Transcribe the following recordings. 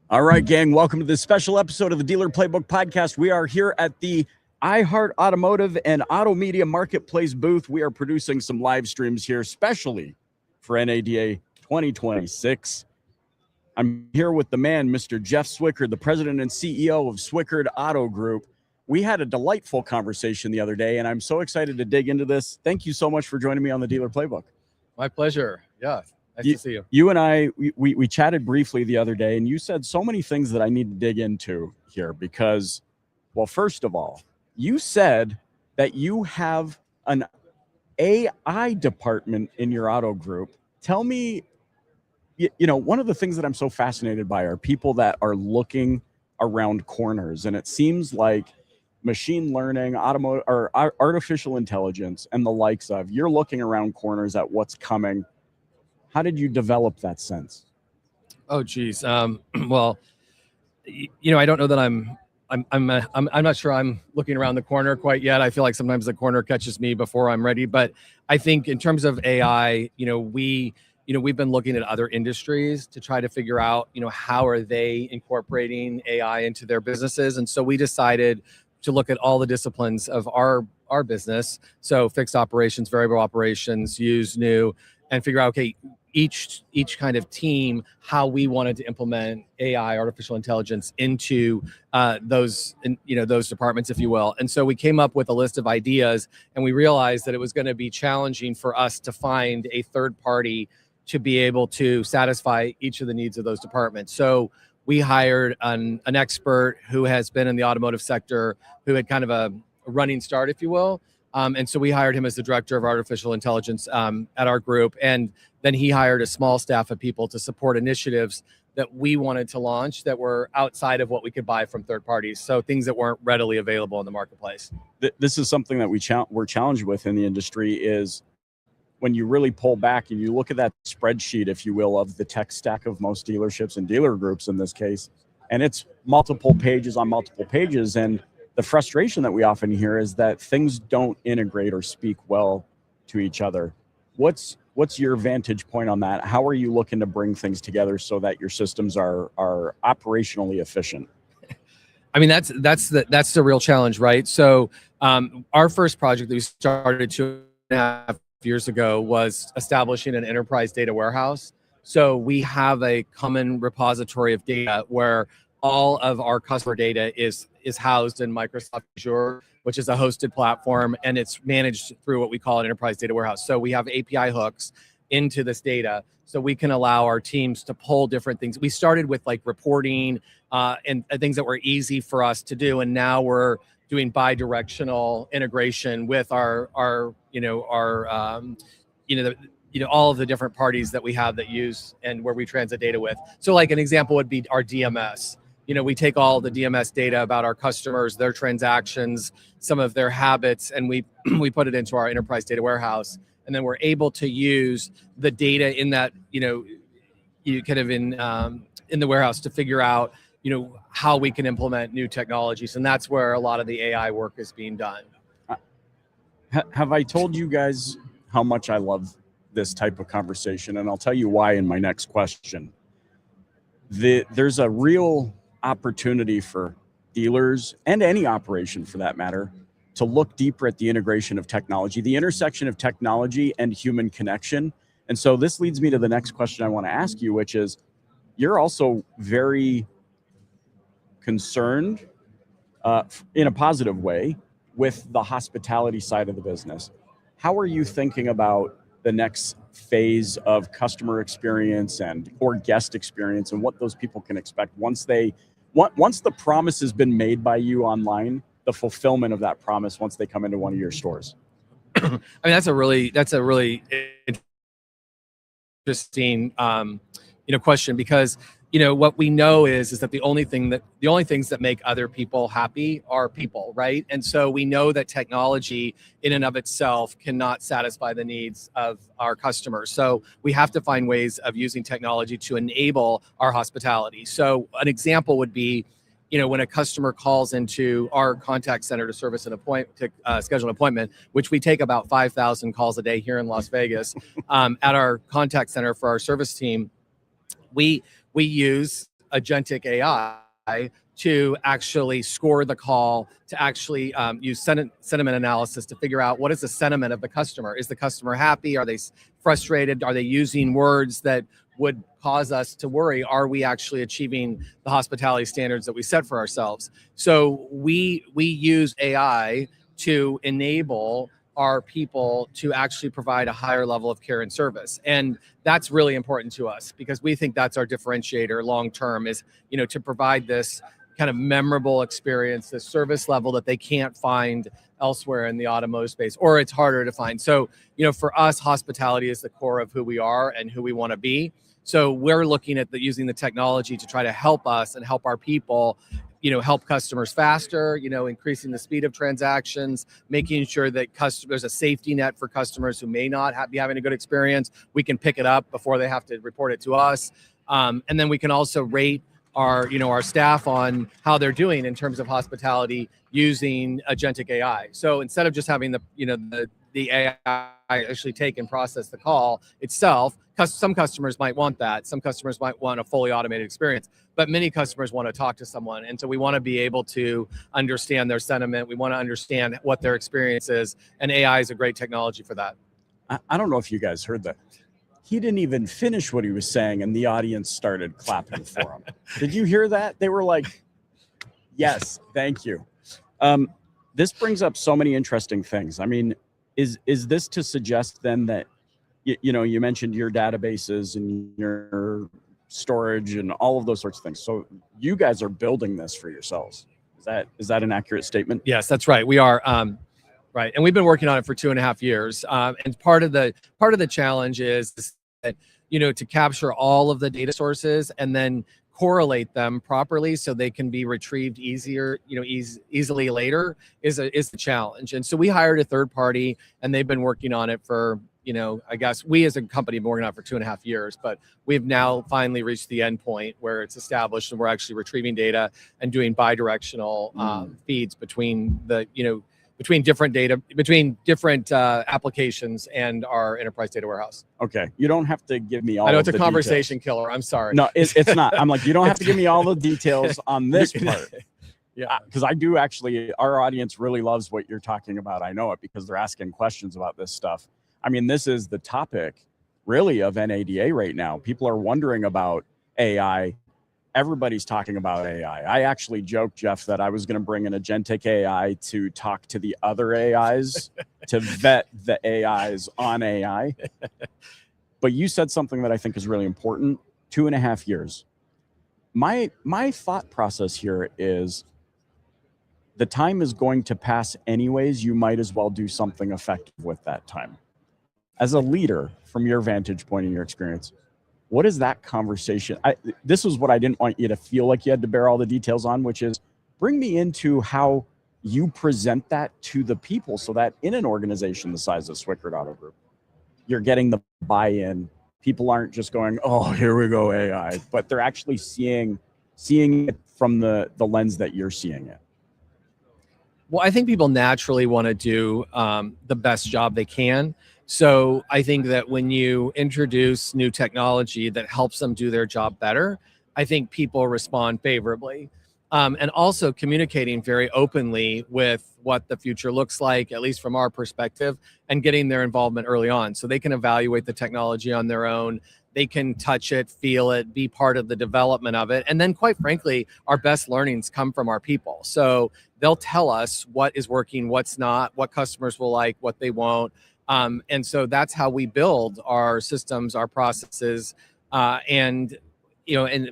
All right, gang, welcome to this special episode of the Dealer Playbook podcast. We are here at the iHeart Automotive and Auto Media Marketplace booth. We are producing some live streams here, especially for NADA 2026. I'm here with the man, Mr. Jeff Swickard, the president and CEO of Swickard Auto Group. We had a delightful conversation the other day, and I'm so excited to dig into this. Thank you so much for joining me on the Dealer Playbook. My pleasure. Yeah. Nice to see you. You and I, we chatted briefly the other day, and you said so many things that I need to dig into here because, well, first of all, you said that you have an AI department in your auto group. Tell me, one of the things that I'm so fascinated by are people that are looking around corners, and it seems like machine learning, artificial intelligence, and the likes of, you're looking around corners at what's coming. How did you develop that sense? Oh, geez. Well, I don't know that I'm not sure I'm looking around the corner quite yet. I feel like sometimes the corner catches me before I'm ready. But I think in terms of AI, we've been looking at other industries to try to figure out, how are they incorporating AI into their businesses. And so we decided to look at all the disciplines of our business. So fixed operations, variable operations, used, new, and figure out, okay, each kind of team, how we wanted to implement AI, artificial intelligence, into those departments, if you will. And so we came up with a list of ideas, and we realized that it was going to be challenging for us to find a third party to be able to satisfy each of the needs of those departments. So we hired an expert who has been in the automotive sector, who had kind of a running start, if you will. And so we hired him as the director of artificial intelligence at our group. And then he hired a small staff of people to support initiatives that we wanted to launch that were outside of what we could buy from third parties. So things that weren't readily available in the marketplace. This is something that we're challenged with in the industry is when you really pull back and you look at that spreadsheet, if you will, of the tech stack of most dealerships and dealer groups in this case, and it's multiple pages on multiple pages. And the frustration that we often hear is that things don't integrate or speak well to each other. What's your vantage point on that? How are you looking to bring things together so that your systems are operationally efficient? I mean, that's the real challenge, right? So our first project that we started 2.5 years ago was establishing an enterprise data warehouse. So we have a common repository of data where all of our customer data is housed in Microsoft Azure, which is a hosted platform, and it's managed through what we call an enterprise data warehouse. So we have API hooks into this data, so we can allow our teams to pull different things. We started with like reporting and things that were easy for us to do, and now we're doing bi-directional integration with our all of the different parties that we have that use and where we transit data with. So like an example would be our DMS. We take all the DMS data about our customers, their transactions, some of their habits, and we put it into our enterprise data warehouse. And then we're able to use the data in that, kind of in the warehouse to figure out, how we can implement new technologies. And that's where a lot of the AI work is being done. Have I told you guys how much I love this type of conversation? And I'll tell you why in my next question. There's a real opportunity for dealers and any operation for that matter to look deeper at the integration of technology, the intersection of technology and human connection. And so this leads me to the next question I want to ask you, which is, you're also very concerned in a positive way with the hospitality side of the business. How are you thinking about the next phase of customer experience or guest experience and what those people can expect once the promise has been made by you online, the fulfillment of that promise once they come into one of your stores? I mean, that's a really interesting question, because what we know is that the only things that make other people happy are people, right? And so we know that technology in and of itself cannot satisfy the needs of our customers. So we have to find ways of using technology to enable our hospitality. So an example would be, when a customer calls into our contact center to schedule an appointment, which we take about 5,000 calls a day here in Las Vegas, at our contact center for our service team, we use agentic AI to actually score the call, to actually use sentiment analysis to figure out what is the sentiment of the customer. Is the customer happy? Are they frustrated? Are they using words that would cause us to worry? Are we actually achieving the hospitality standards that we set for ourselves? So we use AI to enable our people to actually provide a higher level of care and service. And that's really important to us because we think that's our differentiator long term, is, you know, to provide this kind of memorable experience, this service level that they can't find elsewhere in the automotive space, or it's harder to find. So, you know, for us, hospitality is the core of who we are and who we want to be. So we're looking at using the technology to try to help us and help our people, you know, help customers faster, you know, increasing the speed of transactions, making sure that there's a safety net for customers who may not be having a good experience. We can pick it up before they have to report it to us. And then we can also rate our staff on how they're doing in terms of hospitality using agentic AI. So instead of just having the AI actually take and process the call itself, some customers might want that. Some customers might want a fully automated experience, but many customers want to talk to someone. And so we want to be able to understand their sentiment. We want to understand what their experience is. And AI is a great technology for that. I don't know if you guys heard that. He didn't even finish what he was saying, and the audience started clapping for him. Did you hear that? They were like, yes, thank you. This brings up so many interesting things. I mean, is this to suggest then that, you mentioned your databases and your storage and all of those sorts of things. So you guys are building this for yourselves. Is that an accurate statement? Yes, that's right. We are. Right. And we've been working on it for 2.5 years. And part of the challenge is that, to capture all of the data sources and then correlate them properly so they can be retrieved easily later is the challenge. And so we hired a third party, and they've been working on it for, I guess we as a company have been working on it for 2.5 years, but we've now finally reached the end point where it's established and we're actually retrieving data and doing bi-directional feeds between different applications and our enterprise data warehouse. Okay, you don't have to give me all. I know it's a the conversation details. killer. I'm sorry. No, it's not. I'm like, you don't have to give me all the details on this part. Yeah, because I do actually. Our audience really loves what you're talking about. I know it because they're asking questions about this stuff. I mean, this is the topic, really, of NADA right now. People are wondering about AI. Everybody's talking about AI. I actually joked, Jeff, that I was going to bring an agentic AI to talk to the other AIs to vet the AIs on AI. But you said something that I think is really important. 2.5 years. My thought process here is the time is going to pass anyways. You might as well do something effective with that time. As a leader, from your vantage point and your experience, what is that conversation? This was what I didn't want you to feel like you had to bear all the details on, which is bring me into how you present that to the people so that in an organization the size of Swickard Auto Group, you're getting the buy-in. People aren't just going, oh, here we go, AI, but they're actually seeing it from the lens that you're seeing it. Well, I think people naturally want to do the best job they can. So I think that when you introduce new technology that helps them do their job better, I think people respond favorably. And also communicating very openly with what the future looks like, at least from our perspective, and getting their involvement early on so they can evaluate the technology on their own. They can touch it, feel it, be part of the development of it. And then, quite frankly, our best learnings come from our people. So they'll tell us what is working, what's not, what customers will like, what they won't. And so that's how we build our systems, our processes, and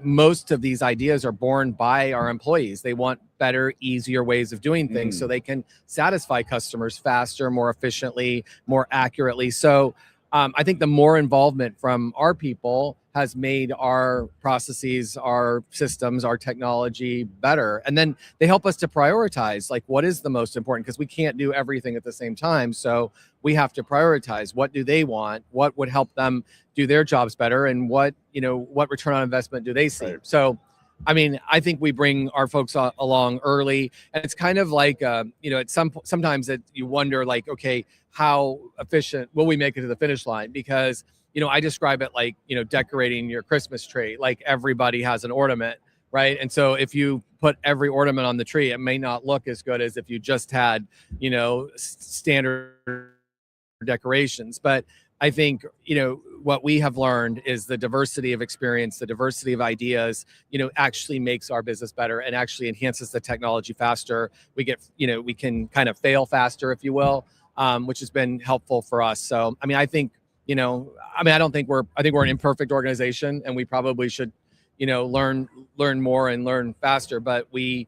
most of these ideas are born by our employees. They want better, easier ways of doing things so they can satisfy customers faster, more efficiently, more accurately. So I think the more involvement from our people has made our processes, our systems, our technology better. And then they help us to prioritize, like, what is the most important? Because we can't do everything at the same time. So we have to prioritize. What do they want? What would help them do their jobs better? And what return on investment do they see? Right. So, I mean, I think we bring our folks along early, and it's kind of like, sometimes that you wonder, like, okay, how efficient will we make it to the finish line? Because, I describe it like, decorating your Christmas tree, like everybody has an ornament. right? And so if you put every ornament on the tree, it may not look as good as if you just had, standard decorations. But I think, what we have learned is the diversity of experience, the diversity of ideas, actually makes our business better and actually enhances the technology faster. We get, we can kind of fail faster, if you will, which has been helpful for us. So, I think, I think we're an imperfect organization, and we probably should, learn more and learn faster, but we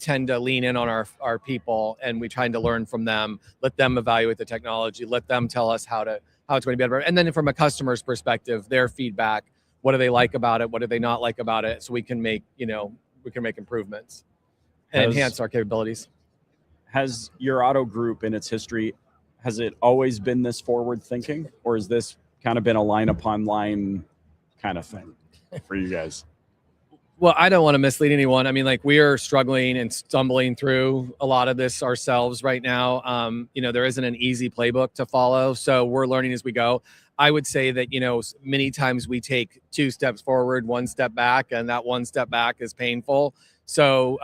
tend to lean in on our people, and we try to learn from them, let them evaluate the technology, let them tell us how it's going to be better. And then from a customer's perspective, their feedback, what do they like about it? What do they not like about it? So we can make improvements and enhance our capabilities. Has your auto group in its history, has it always been this forward thinking, or has this kind of been a line upon line kind of thing for you guys? Well, I don't want to mislead anyone. We are struggling and stumbling through a lot of this ourselves right now. There isn't an easy playbook to follow, so we're learning as we go. I would say that, many times we take 2 steps forward, 1 step back, and that 1 step back is painful. So,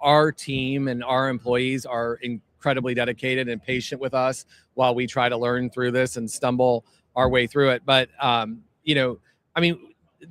our team and our employees are incredibly dedicated and patient with us while we try to learn through this and stumble our way through it. But,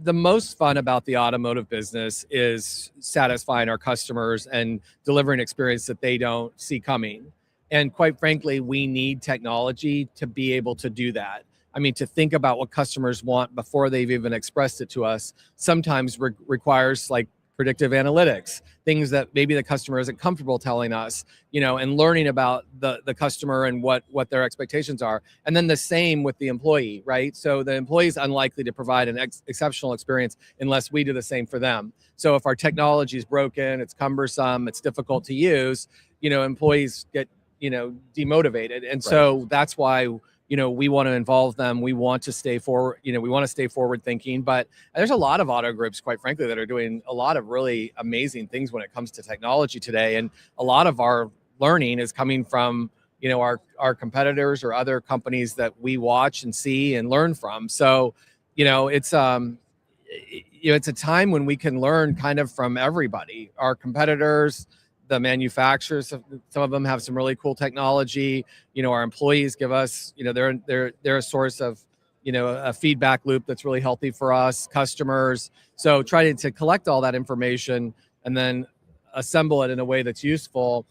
the most fun about the automotive business is satisfying our customers and delivering experience that they don't see coming. And quite frankly, we need technology to be able to do that. To think about what customers want before they've even expressed it to us sometimes requires predictive analytics, things that maybe the customer isn't comfortable telling us, and learning about the customer and what their expectations are. And then the same with the employee, right? So the employee is unlikely to provide an exceptional experience unless we do the same for them. So if our technology is broken, it's cumbersome, it's difficult to use, employees get, demotivated. And so that's why, we want to involve them. We want to stay forward, we want to stay forward thinking, but there's a lot of auto groups, quite frankly, that are doing a lot of really amazing things when it comes to technology today. And a lot of our learning is coming from, our competitors or other companies that we watch and see and learn from. So, it's a time when we can learn kind of from everybody, our competitors, the manufacturers. Some of them have some really cool technology. Our employees give us, they're a source of, a feedback loop that's really healthy for us, customers. So trying to collect all that information and then assemble it in a way that's useful,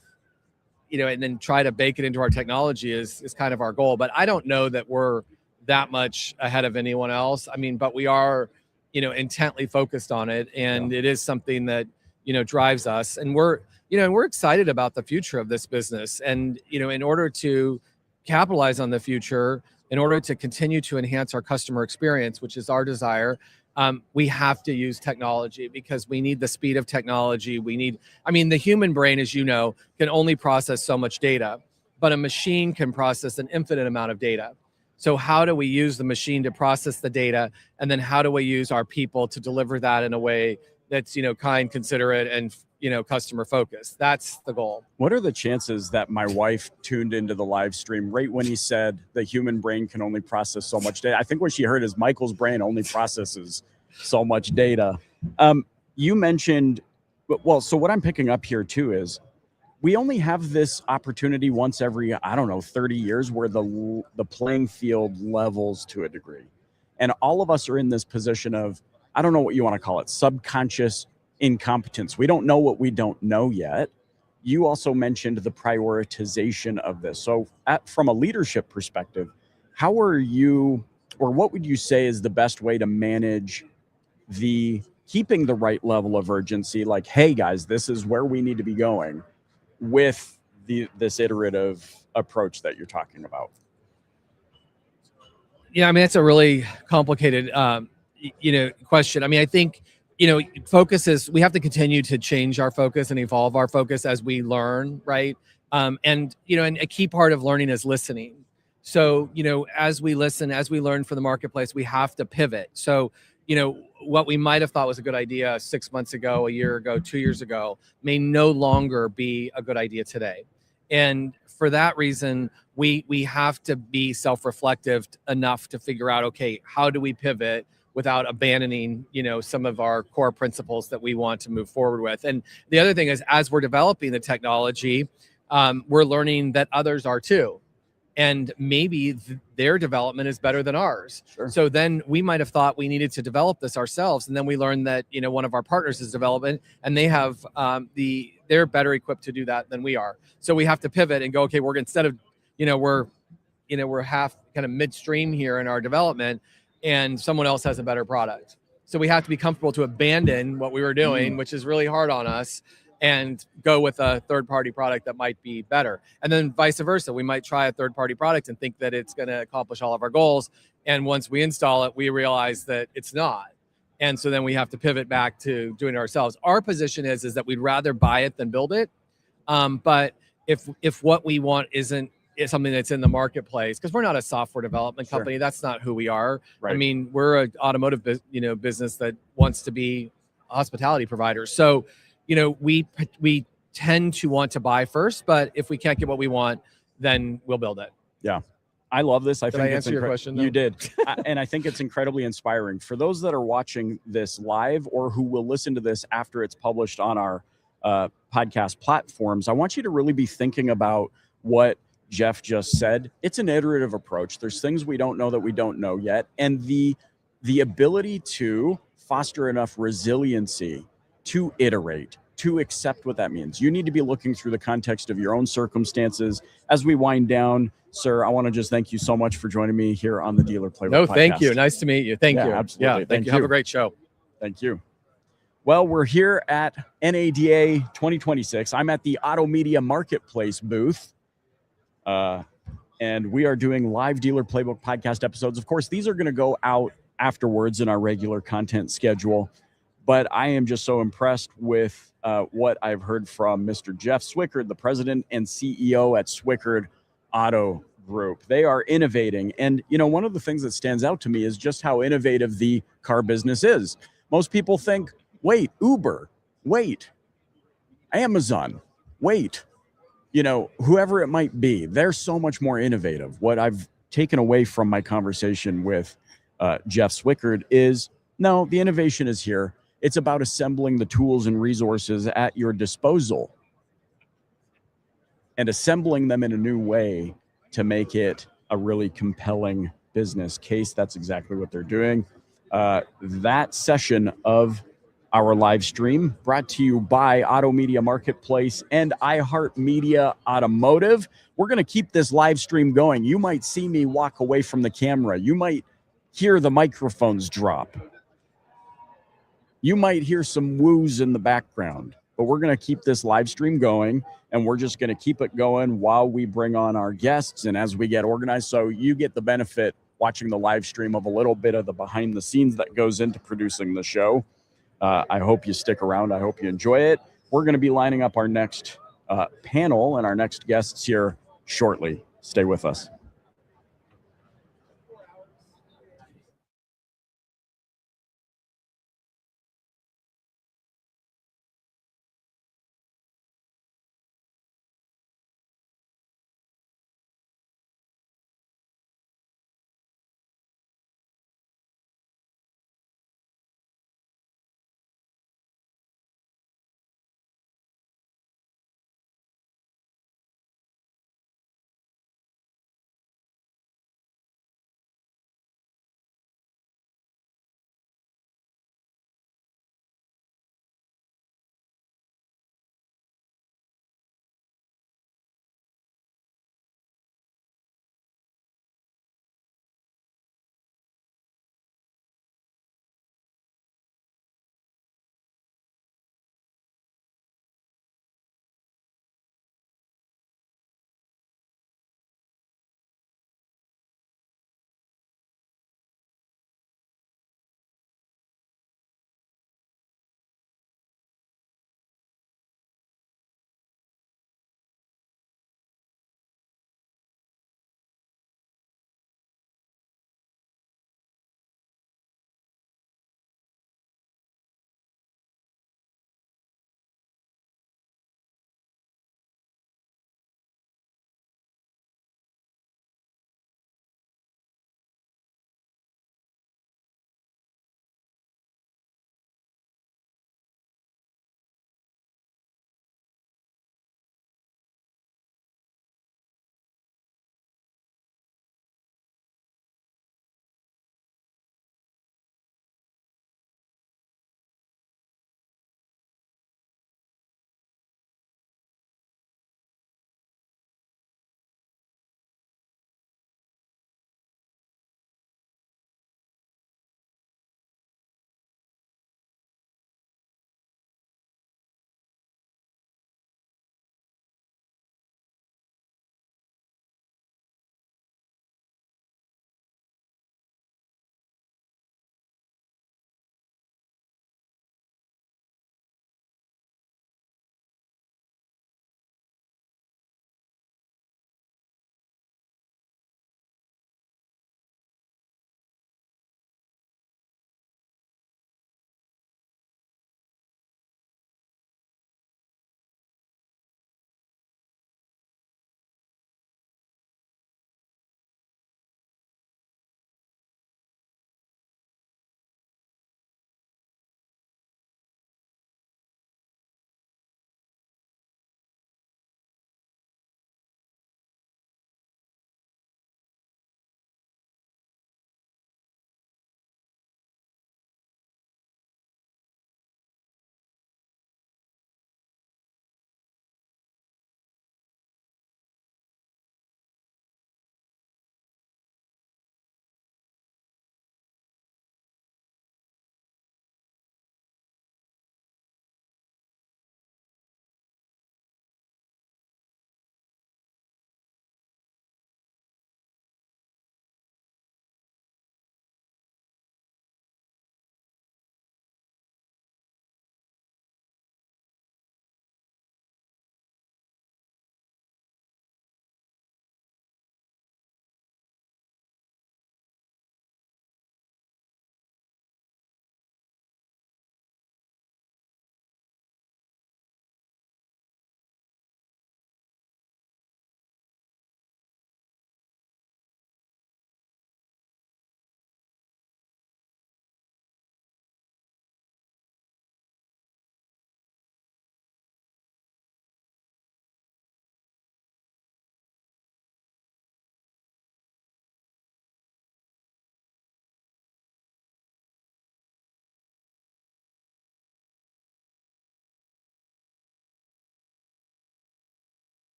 and then try to bake it into our technology is kind of our goal. But I don't know that we're that much ahead of anyone else. But we are, intently focused on it, and it is something that, drives us. And we're excited about the future of this business. And, in order to capitalize on the future, in order to continue to enhance our customer experience, which is our desire, we have to use technology because we need the speed of technology. We need, the human brain, as you know, can only process so much data, but a machine can process an infinite amount of data. So how do we use the machine to process the data? And then how do we use our people to deliver that in a way that's, kind, considerate, and, customer focused? That's the goal. What are the chances that my wife tuned into the live stream right when he said the human brain can only process so much data? I think what she heard is Michael's brain only processes so much data. You mentioned, well, so what I'm picking up here too is we only have this opportunity once every, 30 years where the playing field levels to a degree. And all of us are in this position of, I don't know what you want to call it, subconscious incompetence. We don't know what we don't know yet. You also mentioned the prioritization of this. So from a leadership perspective, how are you, or what would you say is the best way to manage keeping the right level of urgency? Like, hey guys, this is where we need to be going with this iterative approach that you're talking about. Yeah, it's a really complicated, question. I think, focus is, we have to continue to change our focus and evolve our focus as we learn, right? And a key part of learning is listening. So, as we listen, as we learn from the marketplace, we have to pivot. So, what we might have thought was a good idea 6 months ago, a year ago, 2 years ago, may no longer be a good idea today. And for that reason, we have to be self-reflective enough to figure out, okay, how do we pivot without abandoning, some of our core principles that we want to move forward with. And the other thing is, as we're developing the technology, we're learning that others are too. And maybe their development is better than ours. Sure. So then we might have thought we needed to develop this ourselves, and then we learned that one of our partners is development, and they have they're better equipped to do that than we are. So we have to pivot and go, okay, we're instead of we're half kind of midstream here in our development, and someone else has a better product. So we have to be comfortable to abandon what we were doing, which is really hard on us, and go with a third-party product that might be better. And then vice versa. We might try a third-party product and think that it's going to accomplish all of our goals. And once we install it, we realize that it's not. And so then we have to pivot back to doing it ourselves. Our position is that we'd rather buy it than build it. But if what we want is something that's in the marketplace, because we're not a software development company, that's not who we are. Right. I mean, we're an automotive business that wants to be a hospitality provider. So we tend to want to buy first, but if we can't get what we want, then we'll build it. Yeah. I love this. Did I answer your question, though? You did. And I think it's incredibly inspiring. For those that are watching this live or who will listen to this after it's published on our podcast platforms, I want you to really be thinking about what Jeff just said. It's an iterative approach. There's things we don't know that we don't know yet. And the ability to foster enough resiliency to iterate, to accept what that means. You need to be looking through the context of your own circumstances. As we wind down, sir, I want to just thank you so much for joining me here on the Dealer Playbook No, podcast. thank you. Nice to meet you. Thank you. Absolutely. Yeah, thank you. Have a great show. Thank you. Well, we're here at NADA 2026. I'm at the Auto Media Marketplace booth. And we are doing live Dealer Playbook podcast episodes. Of course, these are going to go out afterwards in our regular content schedule. But I am just so impressed with what I've heard from Mr. Jeff Swickard, the president and CEO at Swickard Auto Group. They are innovating. And, one of the things that stands out to me is just how innovative the car business is. Most people think, wait, Uber, wait, Amazon, wait, whoever it might be, they're so much more innovative. What I've taken away from my conversation with Jeff Swickard is, no, the innovation is here. It's about assembling the tools and resources at your disposal and assembling them in a new way to make it a really compelling business case. That's exactly what they're doing. That session of our live stream brought to you by Auto Media Marketplace and iHeart Media Automotive. We're going to keep this live stream going. You might see me walk away from the camera. You might hear the microphones drop. You might hear some woos in the background, but we're going to keep this live stream going, and we're just going to keep it going while we bring on our guests and as we get organized. So you get the benefit watching the live stream of a little bit of the behind the scenes that goes into producing the show. I hope you stick around. I hope you enjoy it. We're going to be lining up our next panel and our next guests here shortly. Stay with us.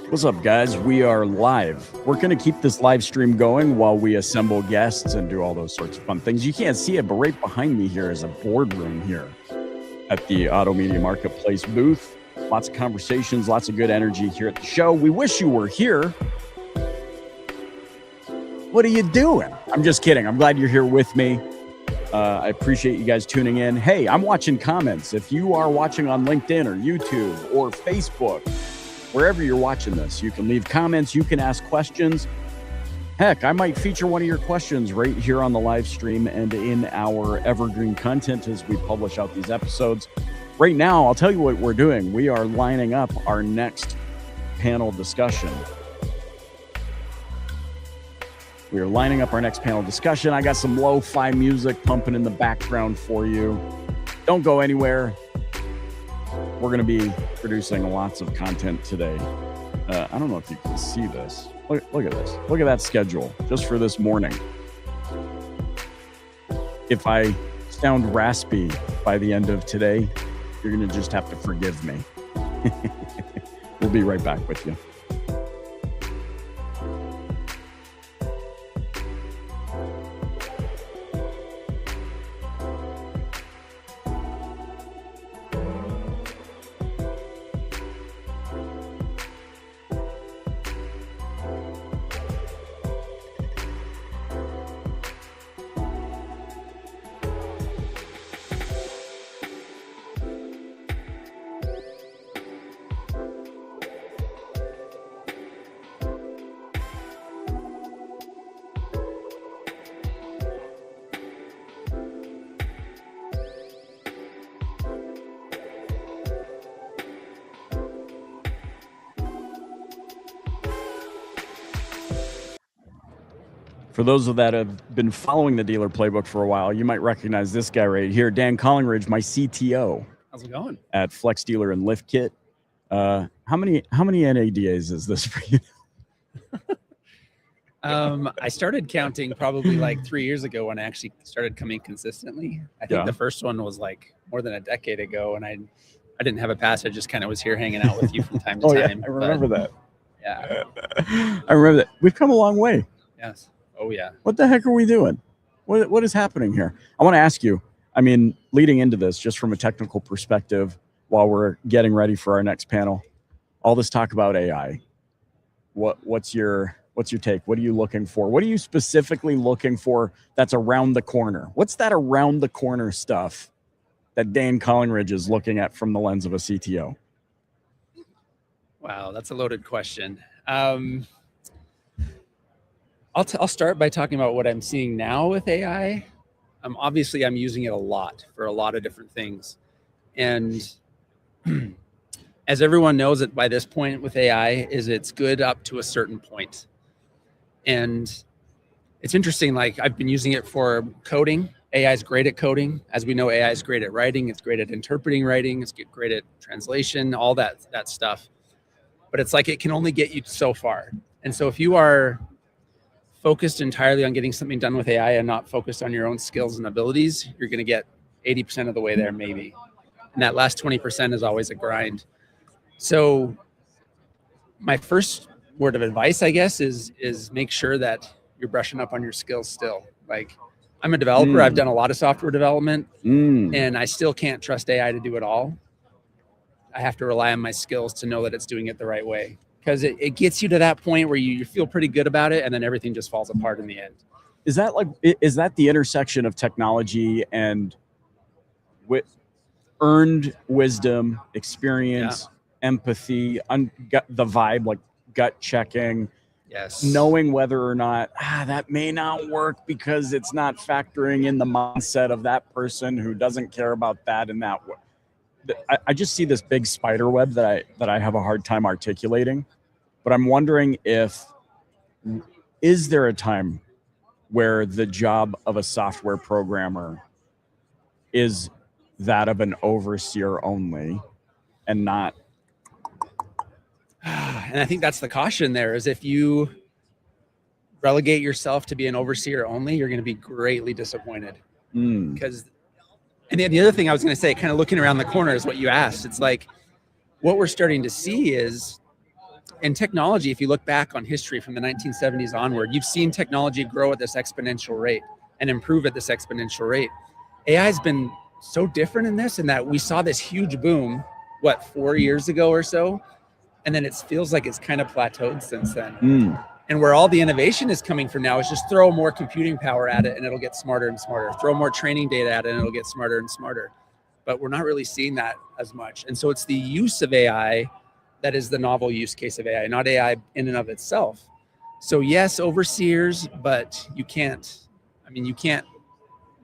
What's up, guys? We are live. We're going to keep this live stream going while we assemble guests and do all those sorts of fun things. You can't see it, but right behind me here is a boardroom here at the Auto Media Marketplace booth. Lots of conversations, lots of good energy here at the show. We wish you were here. What are you doing? I'm just kidding. I'm glad you're here with me. I appreciate you guys tuning in. Hey, I'm watching comments. If you are watching on LinkedIn or YouTube or Facebook, wherever you're watching this, you can leave comments, you can ask questions. Heck, I might feature one of your questions right here on the live stream and in our evergreen content as we publish out these episodes. Right now, I'll tell you what we're doing. We are lining up our next panel discussion. We are lining up our next panel discussion. I got some lo-fi music pumping in the background for you. Don't go anywhere. We're going to be producing lots of content today. I don't know if you can see this. Look at this. Look at that schedule just for this morning. If I sound raspy by the end of today, you're going to just have to forgive me. We'll be right back with you. For those of that have been following the dealer playbook for a while, you might recognize this guy right here, Dan Collingridge, my CTO. How's it going? At Flex Dealer and Lift Kit. How many NADAs is this for you? I started counting probably like 3 years ago when I actually started coming consistently. I think the first one was like more than a decade ago, and I didn't have a pass. I just kind of was here hanging out with you from time to time. Yeah, I remember that. Yeah. I remember that. We've come a long way. Yes. Oh, yeah. What the heck are we doing? What is happening here? I want to ask you, I mean, leading into this, just from a technical perspective, while we're getting ready for our next panel, all this talk about AI, what's your take? What are you looking for? What are you specifically looking for that's around the corner? What's that around the corner stuff that Dan Collingridge is looking at from the lens of a CTO? Wow, that's a loaded question. I'll start by talking about what I'm seeing now with AI. Obviously, I'm using it a lot for a lot of different things. And as everyone knows it by this point with AI, is it's good up to a certain point. And it's interesting, like I've been using it for coding. AI is great at coding. As we know, AI is great at writing. It's great at interpreting writing. It's great at translation, all that stuff. But it's like it can only get you so far. And so if you are focused entirely on getting something done with AI and not focused on your own skills and abilities, you're going to get 80% of the way there, maybe. And that last 20% is always a grind. So my first word of advice, I guess, is make sure that you're brushing up on your skills still. Like, I'm a developer. I've done a lot of software development, and I still can't trust AI to do it all. I have to rely on my skills to know that it's doing it the right way. Because it gets you to that point where you feel pretty good about it, and then everything just falls apart in the end. Is that the intersection of technology and earned wisdom, experience, empathy, the vibe, like gut checking, knowing whether or not that may not work because it's not factoring in the mindset of that person who doesn't care about that in that way. I just see this big spider web that I have a hard time articulating, but I'm wondering if is there a time where the job of a software programmer is that of an overseer only and not? And I think that's the caution there, is if you relegate yourself to be an overseer only, you're going to be greatly disappointed. Because, and the other thing I was going to say, kind of looking around the corner, is what you asked. It's like what we're starting to see is, in technology, if you look back on history from the 1970s onward, you've seen technology grow at this exponential rate and improve at this exponential rate. AI has been so different in this, in that we saw this huge boom, 4 years ago or so, and then it feels like it's kind of plateaued since then. And where all the innovation is coming from now is just throw more computing power at it and it'll get smarter and smarter. Throw more training data at it and it'll get smarter and smarter. But we're not really seeing that as much. And so it's the use of AI that is the novel use case of AI, not AI in and of itself. So yes, overseers, but you can't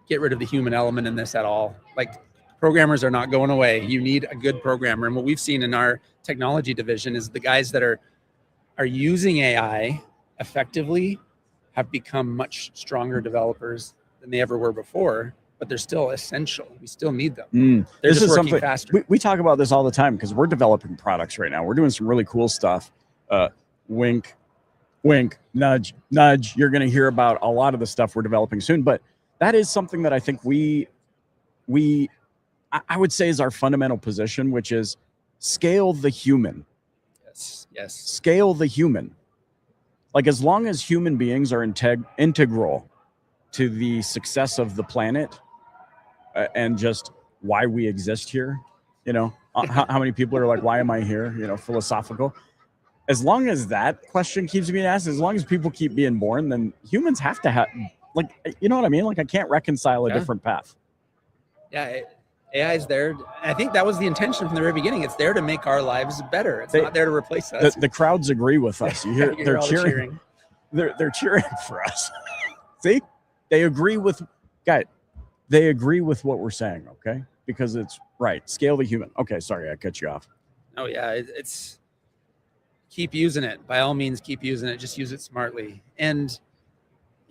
get rid of the human element in this at all. Like, programmers are not going away. You need a good programmer. And what we've seen in our technology division is the guys that are using AI effectively have become much stronger developers than they ever were before, but they're still essential. We still need them. They're This just is working something faster. we talk about this all the time because we're developing products right now. We're doing some really cool stuff. Wink, wink, nudge, nudge. You're going to hear about a lot of the stuff we're developing soon, but that is something that I think I would say is our fundamental position, which is scale the human. Yes. Scale the human. Like, as long as human beings are integral to the success of the planet and just why we exist here, how many people are like, why am I here? Philosophical. As long as that question keeps being asked, as long as people keep being born, then humans have to have, like, you know what I mean? Like, I can't reconcile a different path. Yeah. AI is there. I think that was the intention from the very beginning. It's there to make our lives better. It's not there to replace us. The crowds agree with us. You hear they're cheering. They're cheering for us. See, they agree with what we're saying. Okay, because it's right. Scale the human. Okay, sorry, I cut you off. Oh yeah, it's keep using it. By all means, keep using it. Just use it smartly. And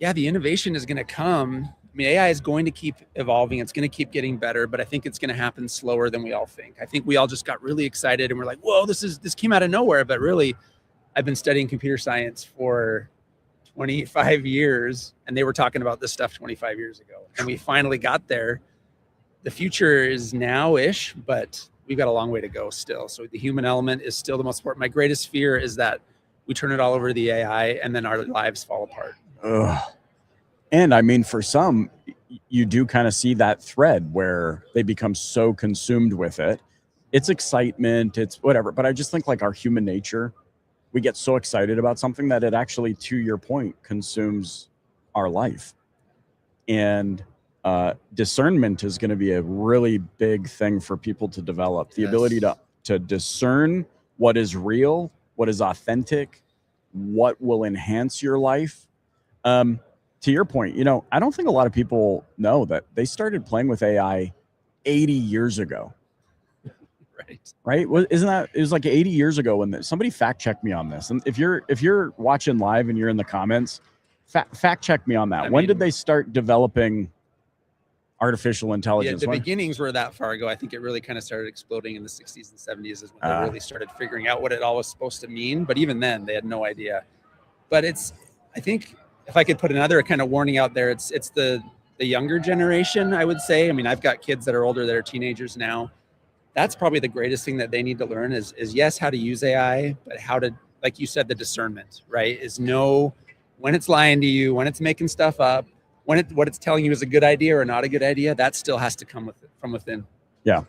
yeah, the innovation is going to come. I mean, AI is going to keep evolving. It's going to keep getting better, but I think it's going to happen slower than we all think. I think we all just got really excited and we're like, whoa, this came out of nowhere. But really, I've been studying computer science for 25 years, and they were talking about this stuff 25 years ago. And we finally got there. The future is now-ish, but we've got a long way to go still. So the human element is still the most important. My greatest fear is that we turn it all over to the AI and then our lives fall apart. Ugh. And I mean, for some, you do kind of see that thread where they become so consumed with it. It's excitement, it's whatever. But I just think, like, our human nature, we get so excited about something that it actually, to your point, consumes our life. And discernment is going to be a really big thing for people to develop. The ability to discern what is real, what is authentic, what will enhance your life. To your point, I don't think a lot of people know that they started playing with AI 80 years ago. Right? Isn't that, it was like 80 years ago when somebody fact checked me on this. And if you're watching live and you're in the comments, fact check me on that. When did they start developing artificial intelligence? The beginnings were that far ago. I think it really kind of started exploding in the 60s and 70s is when they really started figuring out what it all was supposed to mean. But even then, they had no idea. But I think, if I could put another kind of warning out there, it's the younger generation, I would say. I mean, I've got kids that are older, that are teenagers now. That's probably the greatest thing that they need to learn is yes, how to use AI, but how to, like you said, the discernment, right? Is know when it's lying to you, when it's making stuff up, what it's telling you is a good idea or not a good idea. That still has to come from within. Yeah.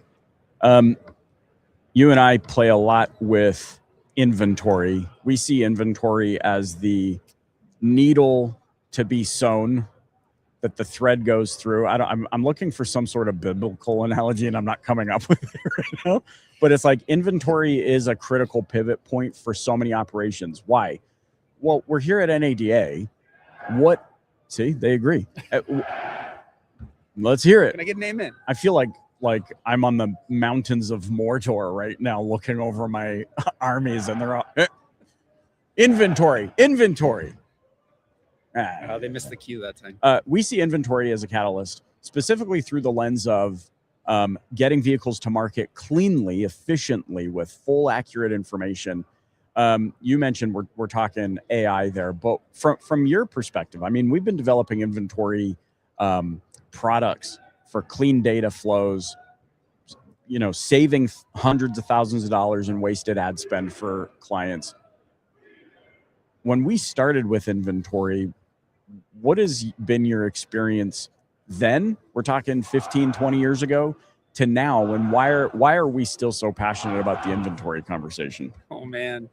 You and I play a lot with inventory. We see inventory as the needle to be sewn that the thread goes through. I'm looking for some sort of biblical analogy and I'm not coming up with it right now, but it's like inventory is a critical pivot point for so many operations. Why? Well, we're here at NADA. See, they agree. Let's hear it. Can I get an amen? I feel like I'm on the mountains of Mordor right now, looking over my armies and they're all inventory. They missed the cue that time. We see inventory as a catalyst, specifically through the lens of getting vehicles to market cleanly, efficiently, with full, accurate information. You mentioned we're talking AI there, but from your perspective, I mean, we've been developing inventory products for clean data flows, saving hundreds of thousands of dollars in wasted ad spend for clients. When we started with inventory, what has been your experience then? We're talking 15, 20 years ago to now. And why are we still so passionate about the inventory conversation? Oh man.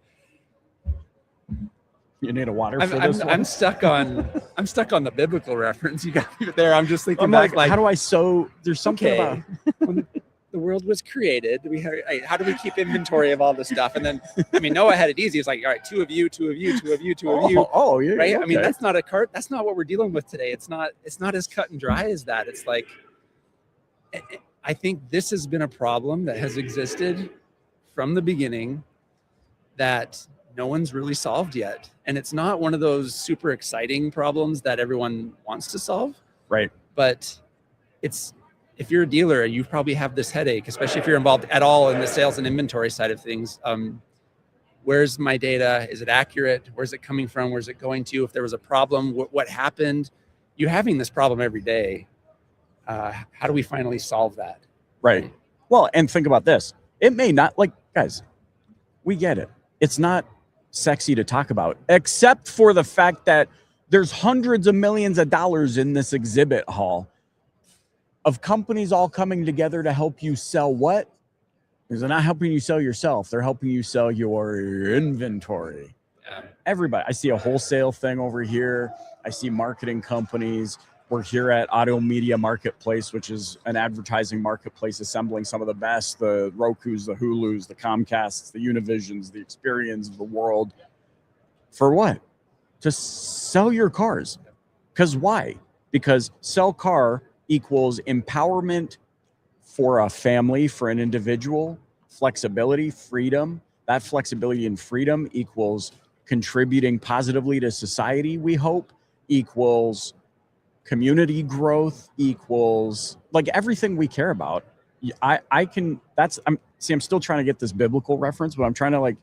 You need a water for this one? I'm stuck on the biblical reference. You got me there. I'm just thinking back like, how do I sew? There's something about when the world was created. How do we keep inventory of all this stuff? And then, I mean, Noah had it easy. It's like, all right, two of you, two of you, two of you, two of you. Oh, yeah. Right. Okay. I mean, that's not what we're dealing with today. It's not as cut and dry as that. It's like, I think this has been a problem that has existed from the beginning that no one's really solved yet. And it's not one of those super exciting problems that everyone wants to solve. Right. But if you're a dealer, you probably have this headache, especially if you're involved at all in the sales and inventory side of things. Where's my data? Is it accurate? Where's it coming from? Where's it going to? If there was a problem, what happened? You're having this problem every day. How do we finally solve that? Right. Well, and think about this. It may not, guys, we get it. It's not sexy to talk about, except for the fact that there's hundreds of millions of dollars in this exhibit hall of companies all coming together to help you sell what? Because they're not helping you sell yourself. They're helping you sell your inventory. Yeah. Everybody. I see a wholesale thing over here. I see marketing companies. We're here at Auto Media Marketplace, which is an advertising marketplace assembling some of the best, the Rokus, the Hulus, the Comcasts, the Univisions, the Experians of the world. For what? To sell your cars. Because why? Because sell car equals empowerment for a family, for an individual, flexibility, freedom. That flexibility and freedom equals contributing positively to society, we hope, equals community growth, equals everything we care about. I'm still trying to get this biblical reference, but I'm trying to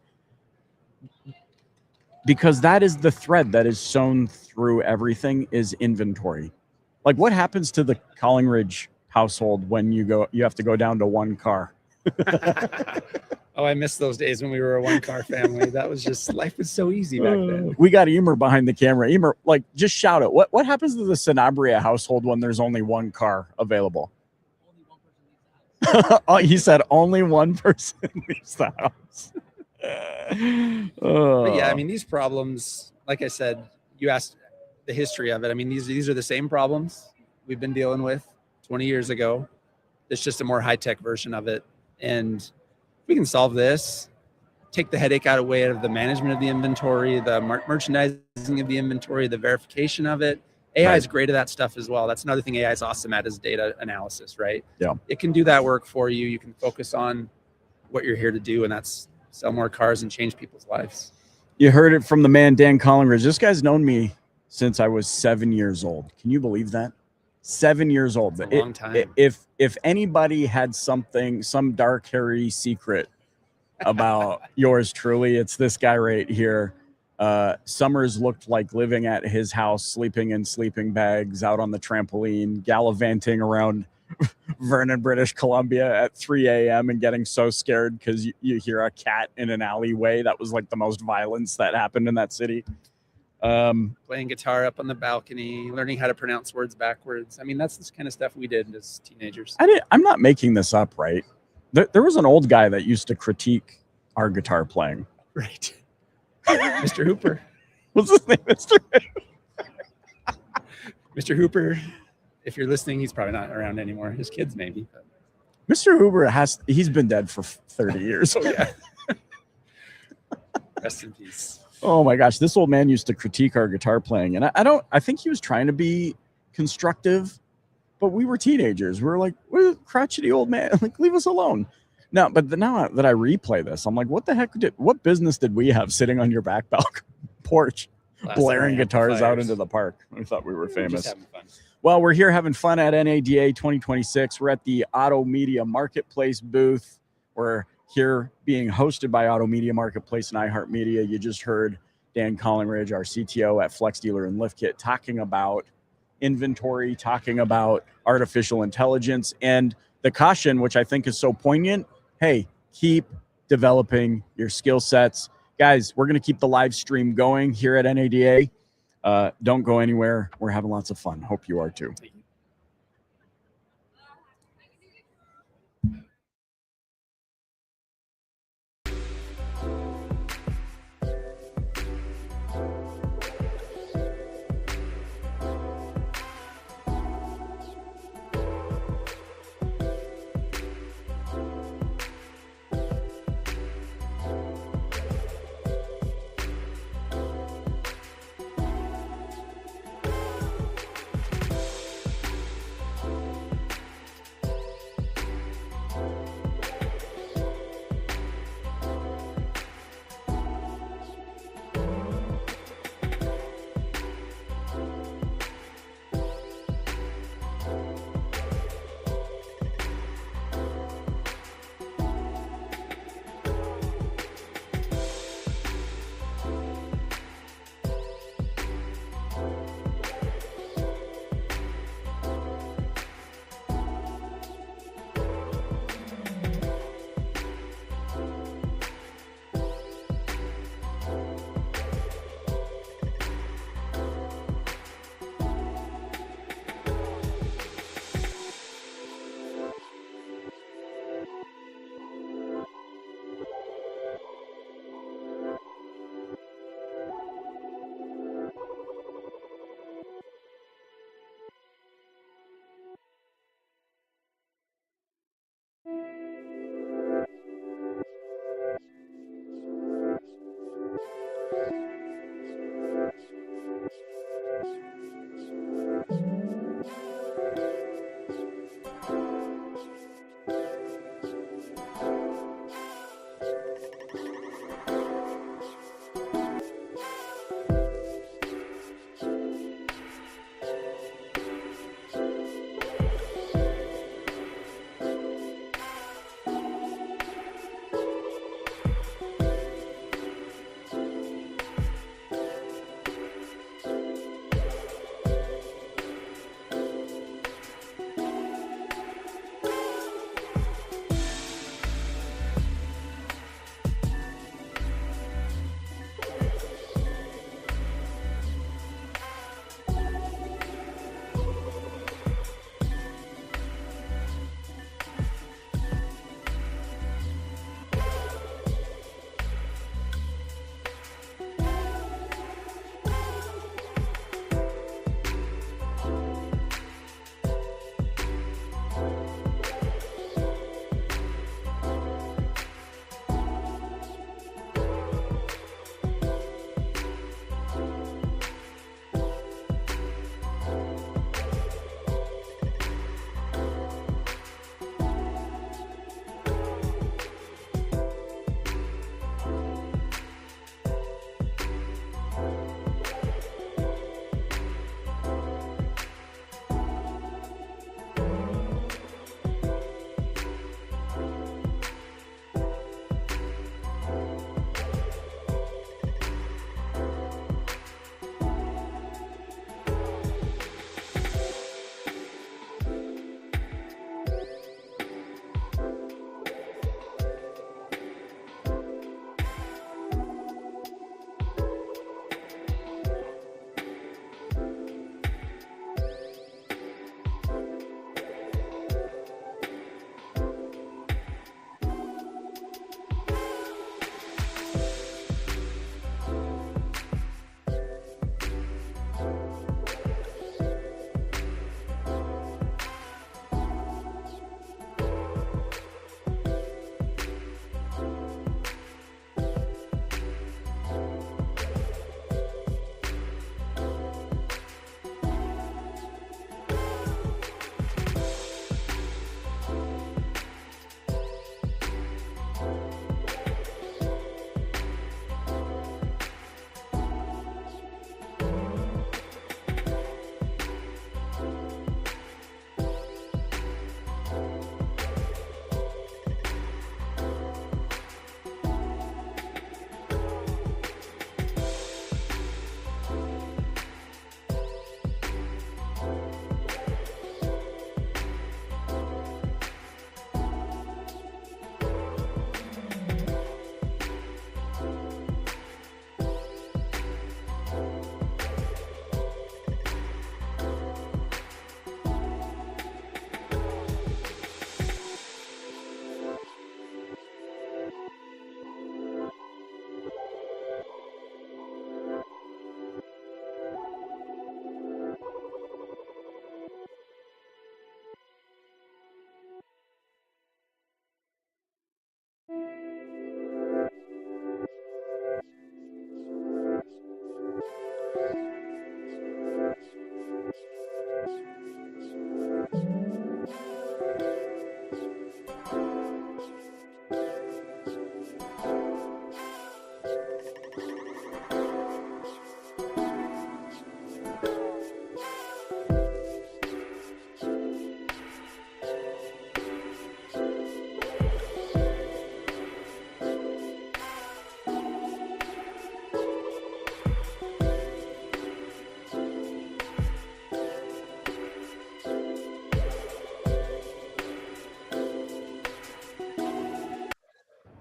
because that is the thread that is sewn through everything is inventory. What happens to the Collingridge household when you have to go down to one car? Oh, I miss those days when we were a one-car family. That was just, life was so easy back then. We got Emer behind the camera. Emer, just shout it. What happens to the Sanabria household when there's only one car available? Oh, he said only one person leaves the house. But yeah, I mean, these problems, like I said, you asked the history of it. I mean, these are the same problems we've been dealing with 20 years ago. It's just a more high-tech version of it. And we can solve this, take the headache out of the management of the inventory, the merchandising of the inventory, the verification of it. AI is great at that stuff as well. That's another thing AI is awesome at, is data analysis, right? Yeah. It can do that work for you. You can focus on what you're here to do, and that's sell more cars and change people's lives. You heard it from the man, Dan Collingridge. This guy's known me since I was 7 years old. Can you believe that? 7 years old. That's a long time. If anybody had some dark, hairy secret about yours truly, it's this guy right here. Summers looked like living at his house, sleeping in sleeping bags, out on the trampoline, gallivanting around Vernon, British Columbia at 3 a.m. and getting so scared because you hear a cat in an alleyway. That was the most violence that happened in that city. Playing guitar up on the balcony, learning how to pronounce words backwards. I mean, that's this kind of stuff we did as teenagers. I'm not making this up, right? There was an old guy that used to critique our guitar playing. Right. Mr. Hooper. What's his name, Mr. Mr. Hooper. If you're listening, he's probably not around anymore. His kids maybe. But. Mr. Hooper he's been dead for 30 years. Oh yeah. Rest in peace. Oh my gosh, this old man used to critique our guitar playing, and I think he was trying to be constructive, but we were teenagers. We were like, "What a crotchety old man! Leave us alone." Now, but now that I replay this, I'm like, "What the heck what business did we have sitting on your back porch blaring guitars out amplifiers. into the park. I thought we were Just famous. having fun. Well, we're here having fun at NADA 2026. We're at the Auto Media Marketplace booth. We're here being hosted by Auto Media Marketplace and iHeart Media. You just heard Dan Collingridge, our CTO at Flex Dealer and Lift Kit, talking about inventory, talking about artificial intelligence, and the caution, which I think is so poignant. Hey, keep developing your skill sets. Guys, we're going to keep the live stream going here at NADA. Don't go anywhere. We're having lots of fun. Hope you are too.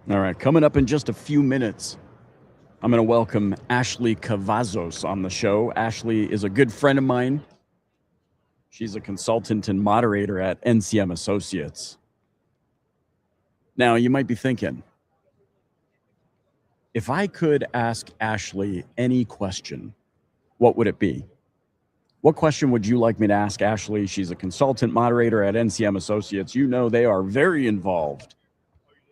All right, coming up in just a few minutes, I'm going to welcome Ashley Cavazos on the show. Ashley is a good friend of mine. She's a consultant and moderator at NCM Associates. Now, you might be thinking, if I could ask Ashley any question, what would it be? What question would you like me to ask Ashley? She's a consultant moderator at NCM Associates. You know they are very involved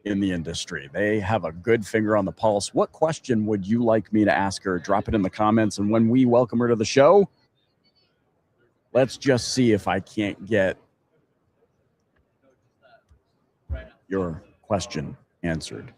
in the industry. They have a good finger on the pulse. What question would you like me to ask her? Drop it in the comments. And when we welcome her to the show, let's just see if I can't get your question answered.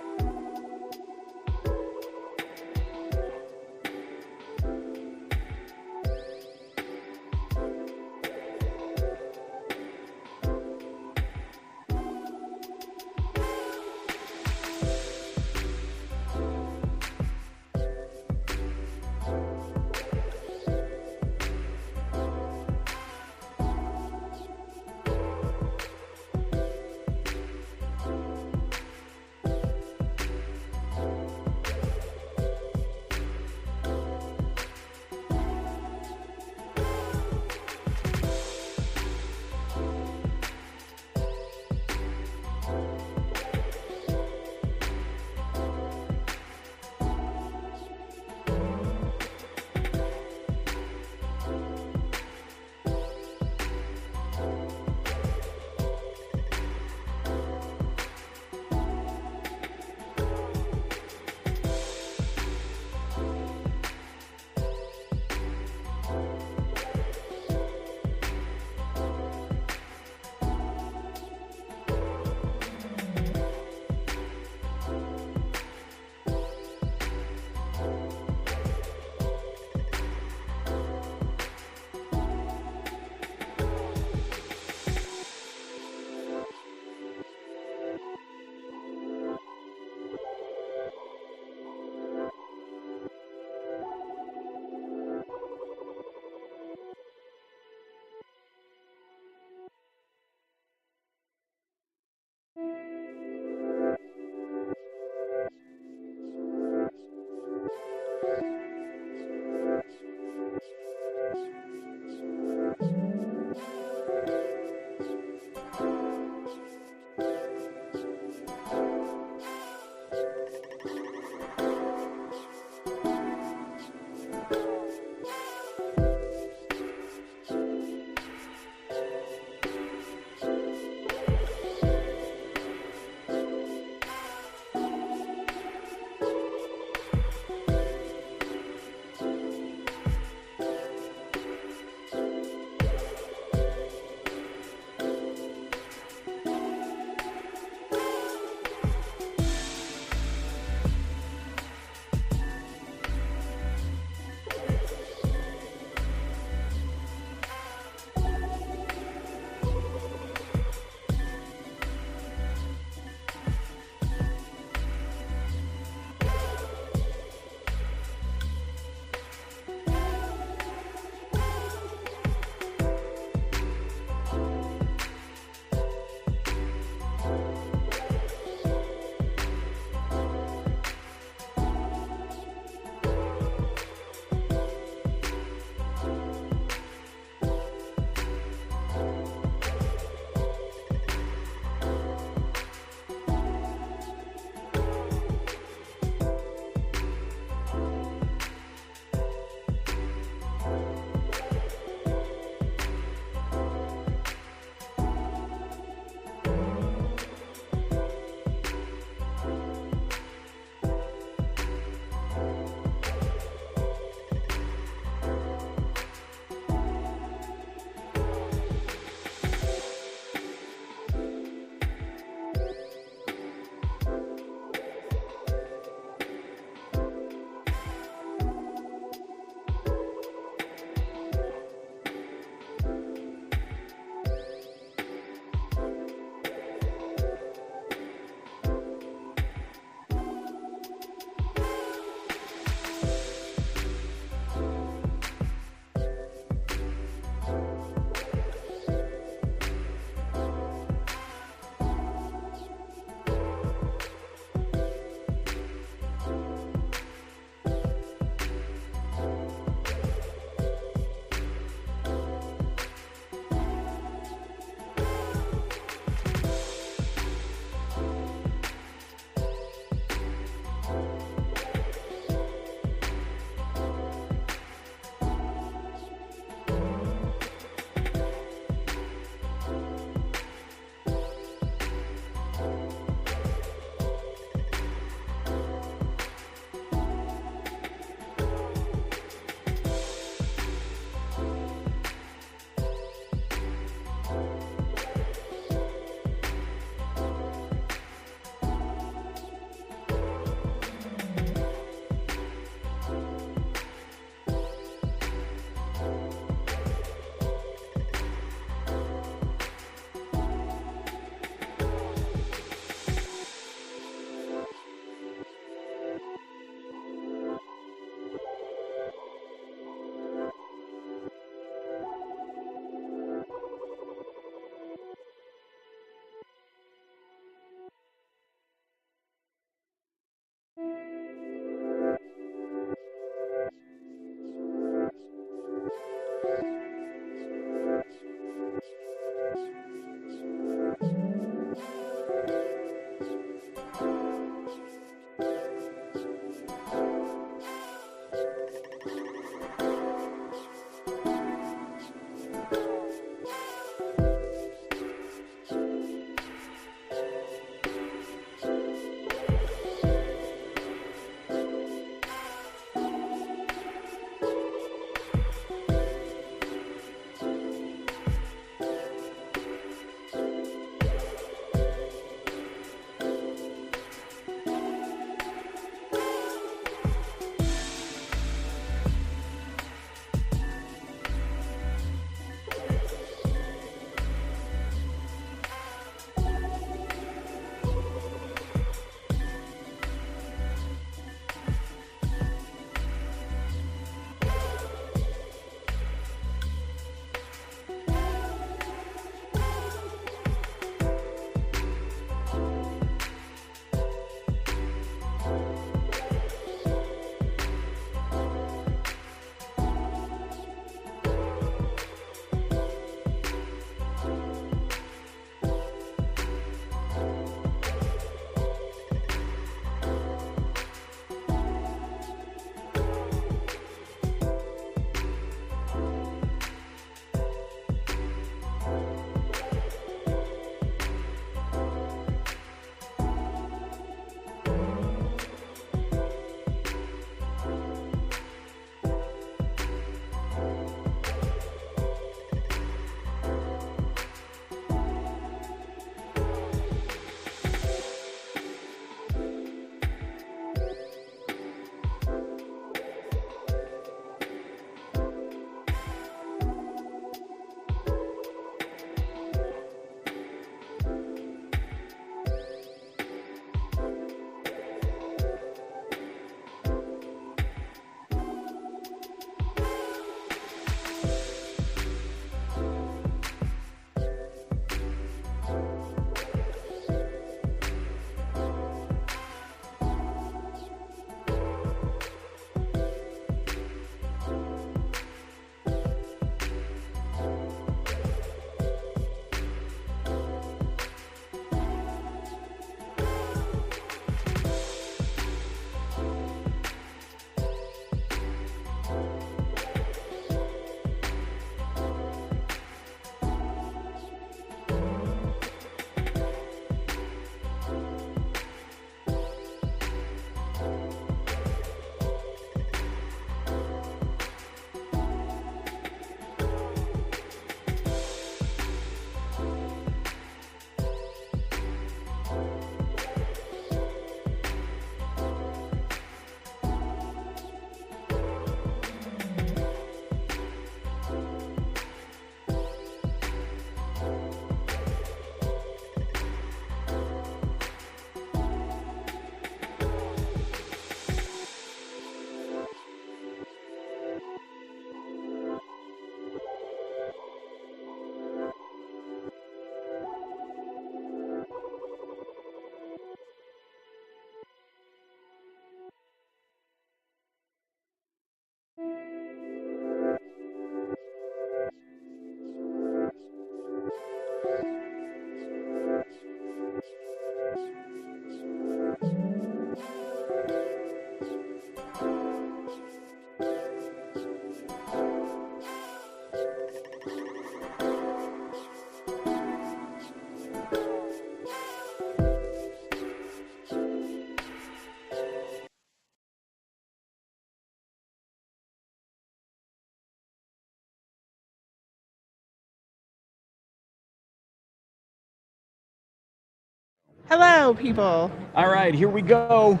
Hello, people. All right, here we go.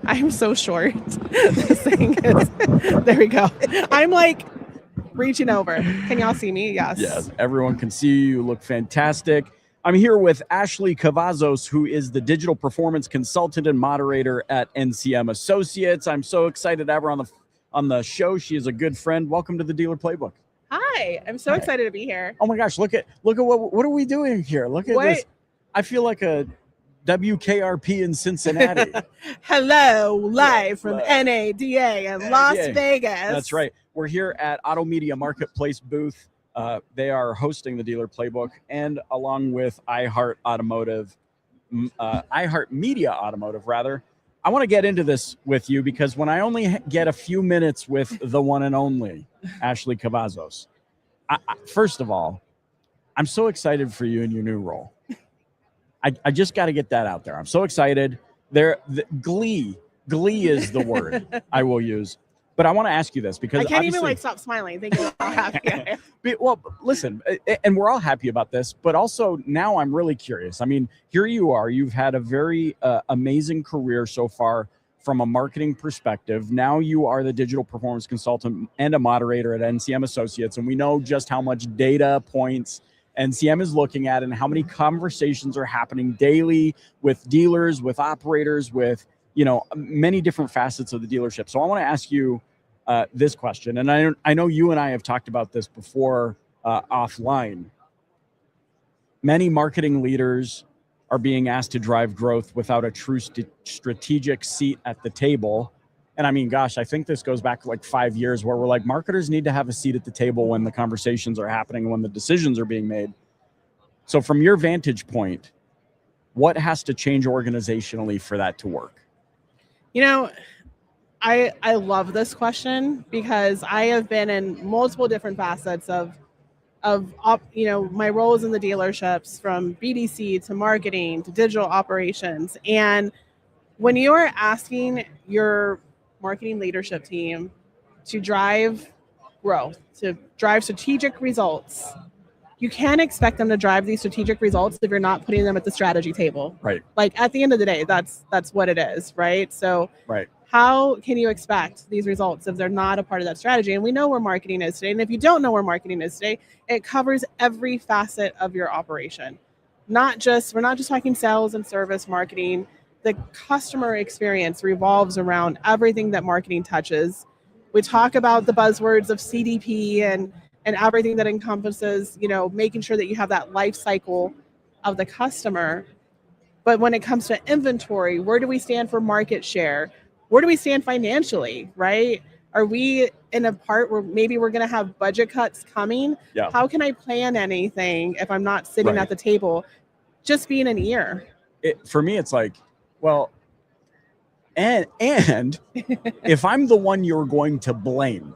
I'm so short. This thing is, there we go. I'm like reaching over. Can y'all see me? Yes. Yes, everyone can see you. You look fantastic. I'm here with Ashley Cavazos, who is the digital performance consultant and moderator at NCM Associates. I'm so excited to have her on the show. She is a good friend. Welcome to the Dealer Playbook. Hi. I'm so excited to be here. Oh my gosh, look at what are we doing here? Look at this. I feel like a WKRP in Cincinnati. Hello, live from NADA in Las Vegas. That's right. We're here at Auto Media Marketplace booth. They are hosting the Dealer Playbook, and along with iHeart Automotive, iHeart Media Automotive, rather. I want to get into this with you because when I only get a few minutes with the one and only Ashley Cavazos, first of all, I'm so excited for you in your new role. I just got to get that out there. I'm so excited. Glee is the word I will use. But I want to ask you this because I can't even stop smiling. Thinking how happy I am. Well, listen, and we're all happy about this, but also now I'm really curious. I mean, here you are. You've had a very amazing career so far from a marketing perspective. Now you are the digital performance consultant and a moderator at NCM Associates, and we know just how much data points NCM is looking at and how many conversations are happening daily with dealers, with operators, with many different facets of the dealership. So I want to ask you this question, and I know you and I have talked about this before offline. Many marketing leaders are being asked to drive growth without a true strategic seat at the table. And I mean, gosh, I think this goes back like 5 years where we're like, marketers need to have a seat at the table when the conversations are happening, when the decisions are being made. So from your vantage point, what has to change organizationally for that to work? I love this question because I have been in multiple different facets of my roles in the dealerships, from BDC to marketing to digital operations. And when you're asking your marketing leadership team to drive growth, to drive strategic results, you can't expect them to drive these strategic results if you're not putting them at the strategy table. Right. Like at the end of the day, that's what it is, right? So right. How can you expect these results if they're not a part of that strategy? And we know where marketing is today. And if you don't know where marketing is today, it covers every facet of your operation. We're not just talking sales and service marketing. The customer experience revolves around everything that marketing touches. We talk about the buzzwords of CDP and everything that encompasses, making sure that you have that life cycle of the customer. But when it comes to inventory, where do we stand for market share? Where do we stand financially, right? Are we in a part where maybe we're going to have budget cuts coming? Yeah. How can I plan anything if I'm not sitting at the table? Just being an ear. For me, it's like, well, and if I'm the one you're going to blame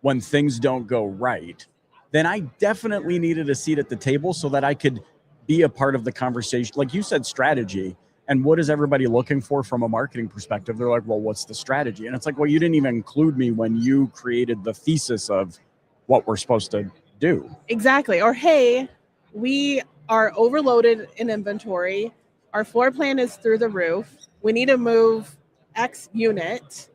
when things don't go right, then I definitely needed a seat at the table so that I could be a part of the conversation. Like you said, strategy. And what is everybody looking for from a marketing perspective? They're like, well, what's the strategy? And it's like, well, you didn't even include me when you created the thesis of what we're supposed to do. Exactly. Or, hey, we are overloaded in inventory. Our floor plan is through the roof. We need to move X unit,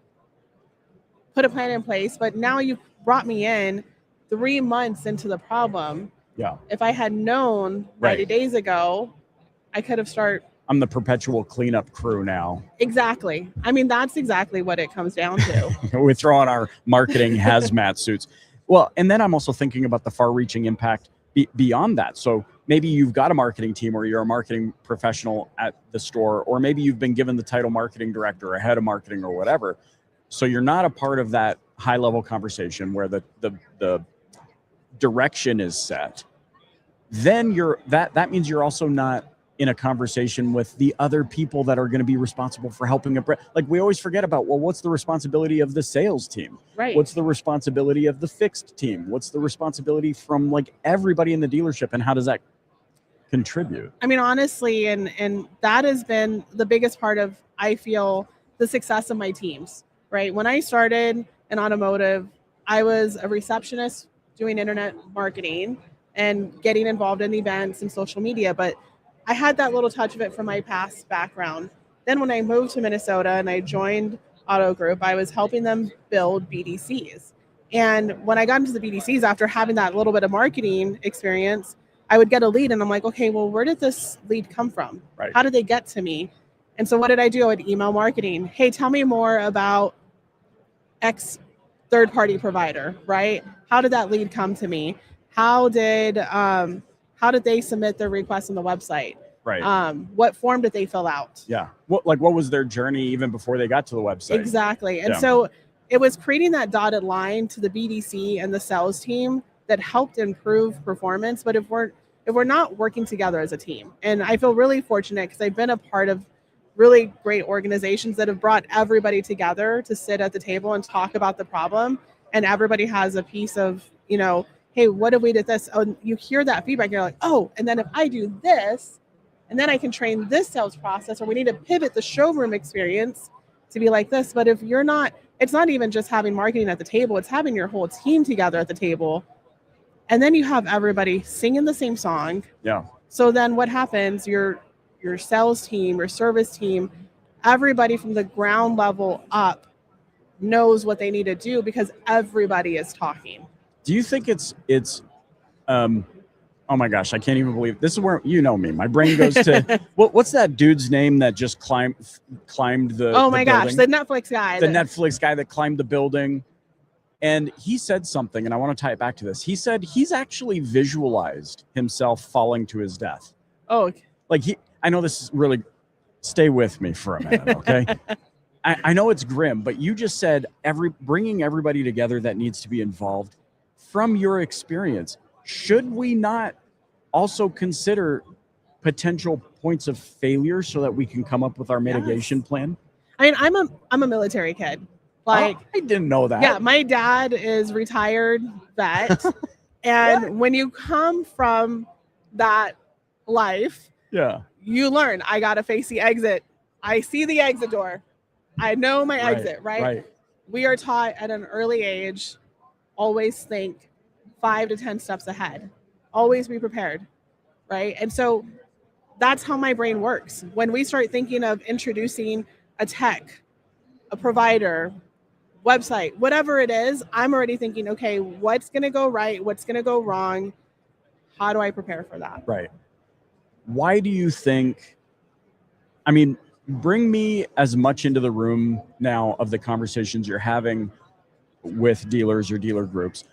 put a plan in place. But now you've brought me in 3 months into the problem. Yeah. If I had known 90 days ago, I could have started. I'm the perpetual cleanup crew now. Exactly. I mean, that's exactly what it comes down to. We throw on our marketing hazmat suits. Well, and then I'm also thinking about the far-reaching impact beyond that. So maybe you've got a marketing team or you're a marketing professional at the store, or maybe you've been given the title marketing director or head of marketing or whatever. So you're not a part of that high-level conversation where the direction is set. Then that means you're also not in a conversation with the other people that are going to be responsible for helping like we always forget about, well, what's the responsibility of the sales team? Right. What's the responsibility of the fixed team? What's the responsibility from like everybody in the dealership, and how does that contribute? I mean, honestly, and that has been the biggest part of, I feel, the success of my teams, right? When I started in automotive, I was a receptionist doing internet marketing and getting involved in events and social media, but I had that little touch of it from my past background. Then when I moved to Minnesota and I joined Auto Group, I was helping them build BDCs. And when I got into the BDCs, after having that little bit of marketing experience, I would get a lead and I'm like, okay, well, where did this lead come from? Right. How did they get to me? And so what did I do? I would email marketing. Hey, tell me more about X third-party provider, right? How did that lead come to me? How did they submit their request on the website? Right. What form did they fill out? Yeah. What was their journey even before they got to the website? Exactly. And Yeah. so it was creating that dotted line to the BDC and the sales team that helped improve performance. But if we're not working together as a team, and I feel really fortunate because I've been a part of really great organizations that have brought everybody together to sit at the table and talk about the problem, and everybody has a piece of, hey, what if we did this? Oh, and you hear that feedback, you're like, oh, and then if I do this, and then I can train this sales process, or we need to pivot the showroom experience to be like this. But if you're not, it's not even just having marketing at the table, it's having your whole team together at the table. And then you have everybody singing the same song. Yeah. So then what happens? Your sales team, your service team, everybody from the ground level up knows what they need to do because everybody is talking. Do you think it's oh my gosh, I can't even believe this is where me. My brain goes to what's that dude's name that just climbed the oh my the gosh, building? the Netflix guy. Netflix guy that climbed the building. And he said something, and I want to tie it back to this. He said he's actually visualized himself falling to his death. Oh, Like I know this is really, stay with me for a minute, okay? I know it's grim, but you just said bringing everybody together that needs to be involved. From your experience, should we not also consider potential points of failure so that we can come up with our mitigation plan? I mean, I'm a military kid. Like, I didn't know that. Yeah, my dad is retired vet. And when you come from that life, Yeah. you learn, I got to face the exit. I see the exit door. I know my exit, right? Right. We are taught at an early age, always think 5 to 10 steps ahead. Always be prepared, right? And so that's how my brain works. When we start thinking of introducing a tech, a provider, website, whatever it is, I'm already thinking, okay, what's going to go right? What's going to go wrong? How do I prepare for that? Right. Why do you think, bring me as much into the room now of the conversations you're having with dealers or dealer groups.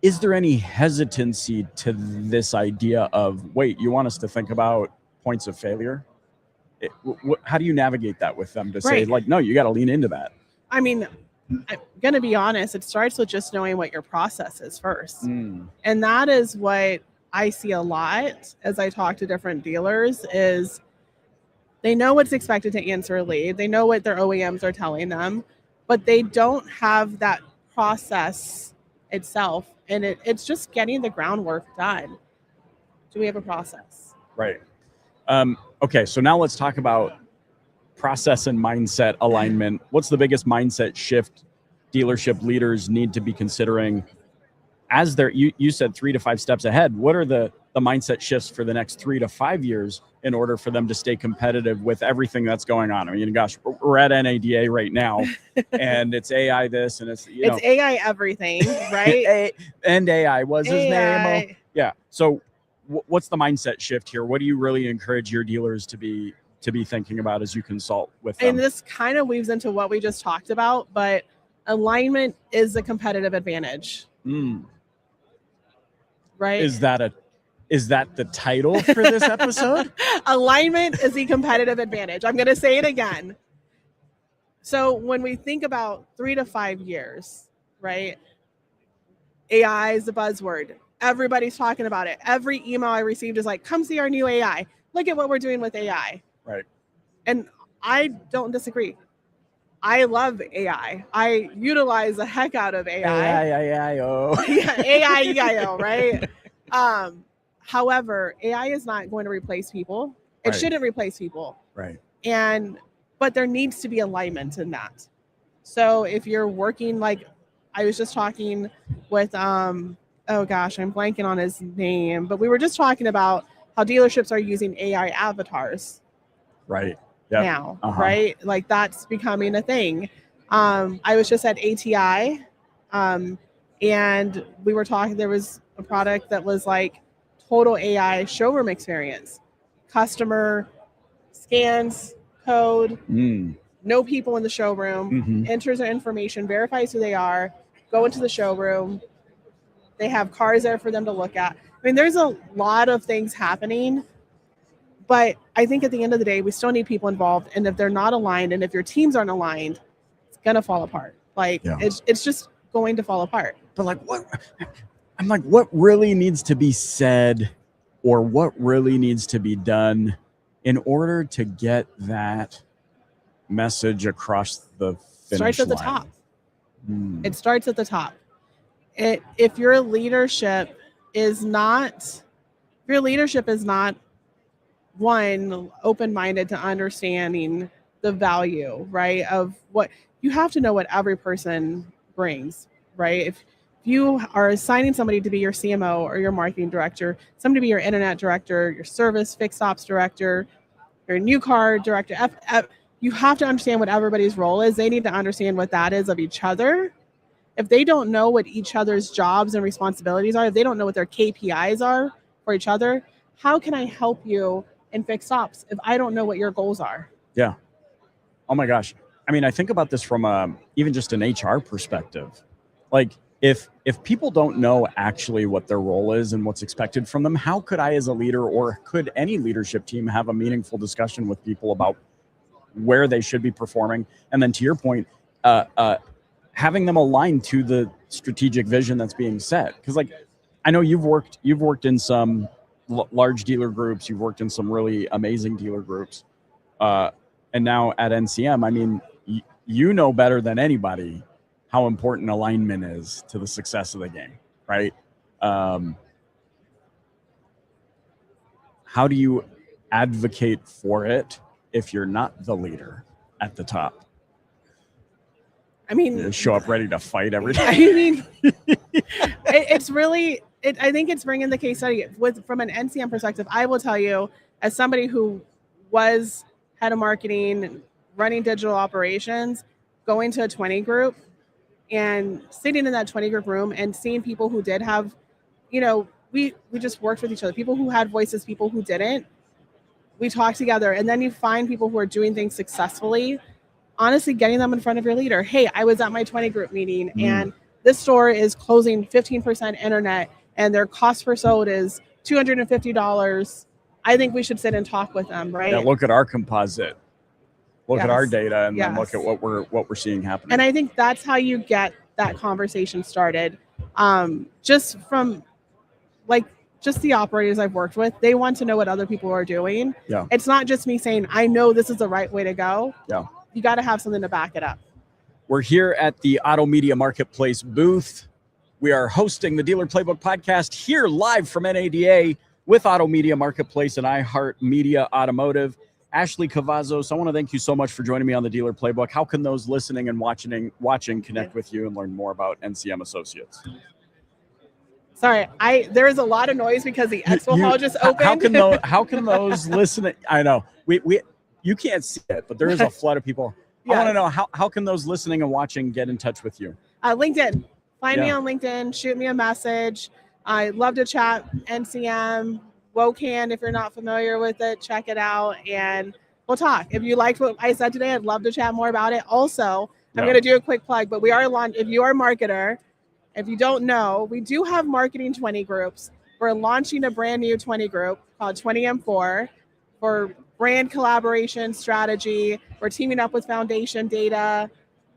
Is there any hesitancy to this idea of, wait, you want us to think about points of failure? How do you navigate that with them to say, Right. like, no, you got to lean into that? I mean, I'm going to be honest, it starts with just knowing what your process is first. And that is what I see a lot as I talk to different dealers is they know what's expected to answer a lead. They know what their OEMs are telling them, but they don't have that process itself. And it's just getting the groundwork done. Do we have a process? Right. Okay, so now let's talk about process and mindset alignment. What's the biggest mindset shift dealership leaders need to be considering as you said 3 to 5 steps ahead? What are the mindset shifts for the next 3 to 5 years in order for them to stay competitive with everything that's going on? I mean, gosh, we're at NADA right now, and it's AI this, and it's AI everything, right? and AI was his name. AI. Yeah. So what's the mindset shift here? What do you really encourage your dealers to be thinking about as you consult with them? And this kind of weaves into what we just talked about, but alignment is a competitive advantage. Right? Is that the title for this episode? Alignment is the competitive advantage. I'm going to say it again. So when we think about 3 to 5 years, right? AI is the buzzword. Everybody's talking about it. Every email I received is like, come see our new AI. Look at what we're doing with AI. Right. And I don't disagree. I love AI. I utilize the heck out of AI. AI-I-I-O. Yeah, AI-E-I-O, right? However, AI is not going to replace people. It Right. shouldn't replace people. Right. But there needs to be alignment in that. So if you're working, like I was just talking with, oh gosh, I'm blanking on his name, but we were just talking about how dealerships are using AI avatars Right. Yep. now, right? Like that's becoming a thing. I was just at ATI, and we were talking. There was a product that was like total AI showroom experience. Customer scans code, no people in the showroom, enters their information, verifies who they are, go into the showroom. They have cars there for them to look at. I mean, there's a lot of things happening, but I think at the end of the day, we still need people involved. And if they're not aligned, and if your teams aren't aligned, it's gonna fall apart. Like it's just going to fall apart. But like what really needs to be said, or what really needs to be done in order to get that message across the finish Starts at the line? top. It starts at the top. If your leadership is not one open-minded to understanding the value, right, of what you have to know what every person brings, right? If you are assigning somebody to be your CMO or your marketing director, somebody to be your internet director, your service fixed ops director, your new car director, you have to understand what everybody's role is. They need to understand what that is of each other. If they don't know what each other's jobs and responsibilities are, if they don't know what their KPIs are for each other, how can I help you in fixed ops if I don't know what your goals are? Yeah. Oh my gosh. I mean, I think about this from even just an HR perspective. Like if people don't know actually what their role is and what's expected from them, how could I as a leader, or could any leadership team, have a meaningful discussion with people about where they should be performing? And then to your point, having them aligned to the strategic vision that's being set. Because like, I know you've worked in some large dealer groups, you've worked in some really amazing dealer groups, and now at NCM, I mean, you know better than anybody how important alignment is to the success of the game, right? How do you advocate for it if you're not the leader at the top? I mean, you show up ready to fight every day. I mean, it's really, I think it's bringing the case study from an NCM perspective. I will tell you, as somebody who was head of marketing, running digital operations, going to a 20 group and sitting in that 20 group room and seeing people who did have, we just worked with each other, people who had voices, people who didn't. We talked together, and then you find people who are doing things successfully. Honestly, getting them in front of your leader. Hey, I was at my 20 group meeting and this store is closing 15% internet and their cost per sold is $250. I think we should sit and talk with them, right? Yeah, look at our composite. Look at our data, and then look at what we're seeing happening. And I think that's how you get that conversation started. Just from just the operators I've worked with, they want to know what other people are doing. Yeah. It's not just me saying, I know this is the right way to go. Yeah. You got to have something to back it up. We're here at the Auto Media Marketplace booth. We are hosting the Dealer Playbook podcast here live from NADA with Auto Media Marketplace and iHeart Media Automotive. Ashley Cavazos, I want to thank you so much for joining me on the Dealer Playbook. How can those listening and watching connect with you and learn more about NCM Associates? Sorry, there is a lot of noise because the expo hall just opened. How can those listening? I know you can't see it, but there is a flood of people. I want to know how can those listening and watching get in touch with you? LinkedIn. Find me on LinkedIn. Shoot me a message. I'd love to chat. NCM, WOCAN, if you're not familiar with it, check it out and we'll talk. If you liked what I said today, I'd love to chat more about it. Also, I'm going to do a quick plug, but we are if you are a marketer, if you don't know, we do have marketing 20 groups. We're launching a brand new 20 group called 20M4 for brand collaboration strategy. We're teaming up with Foundation Data.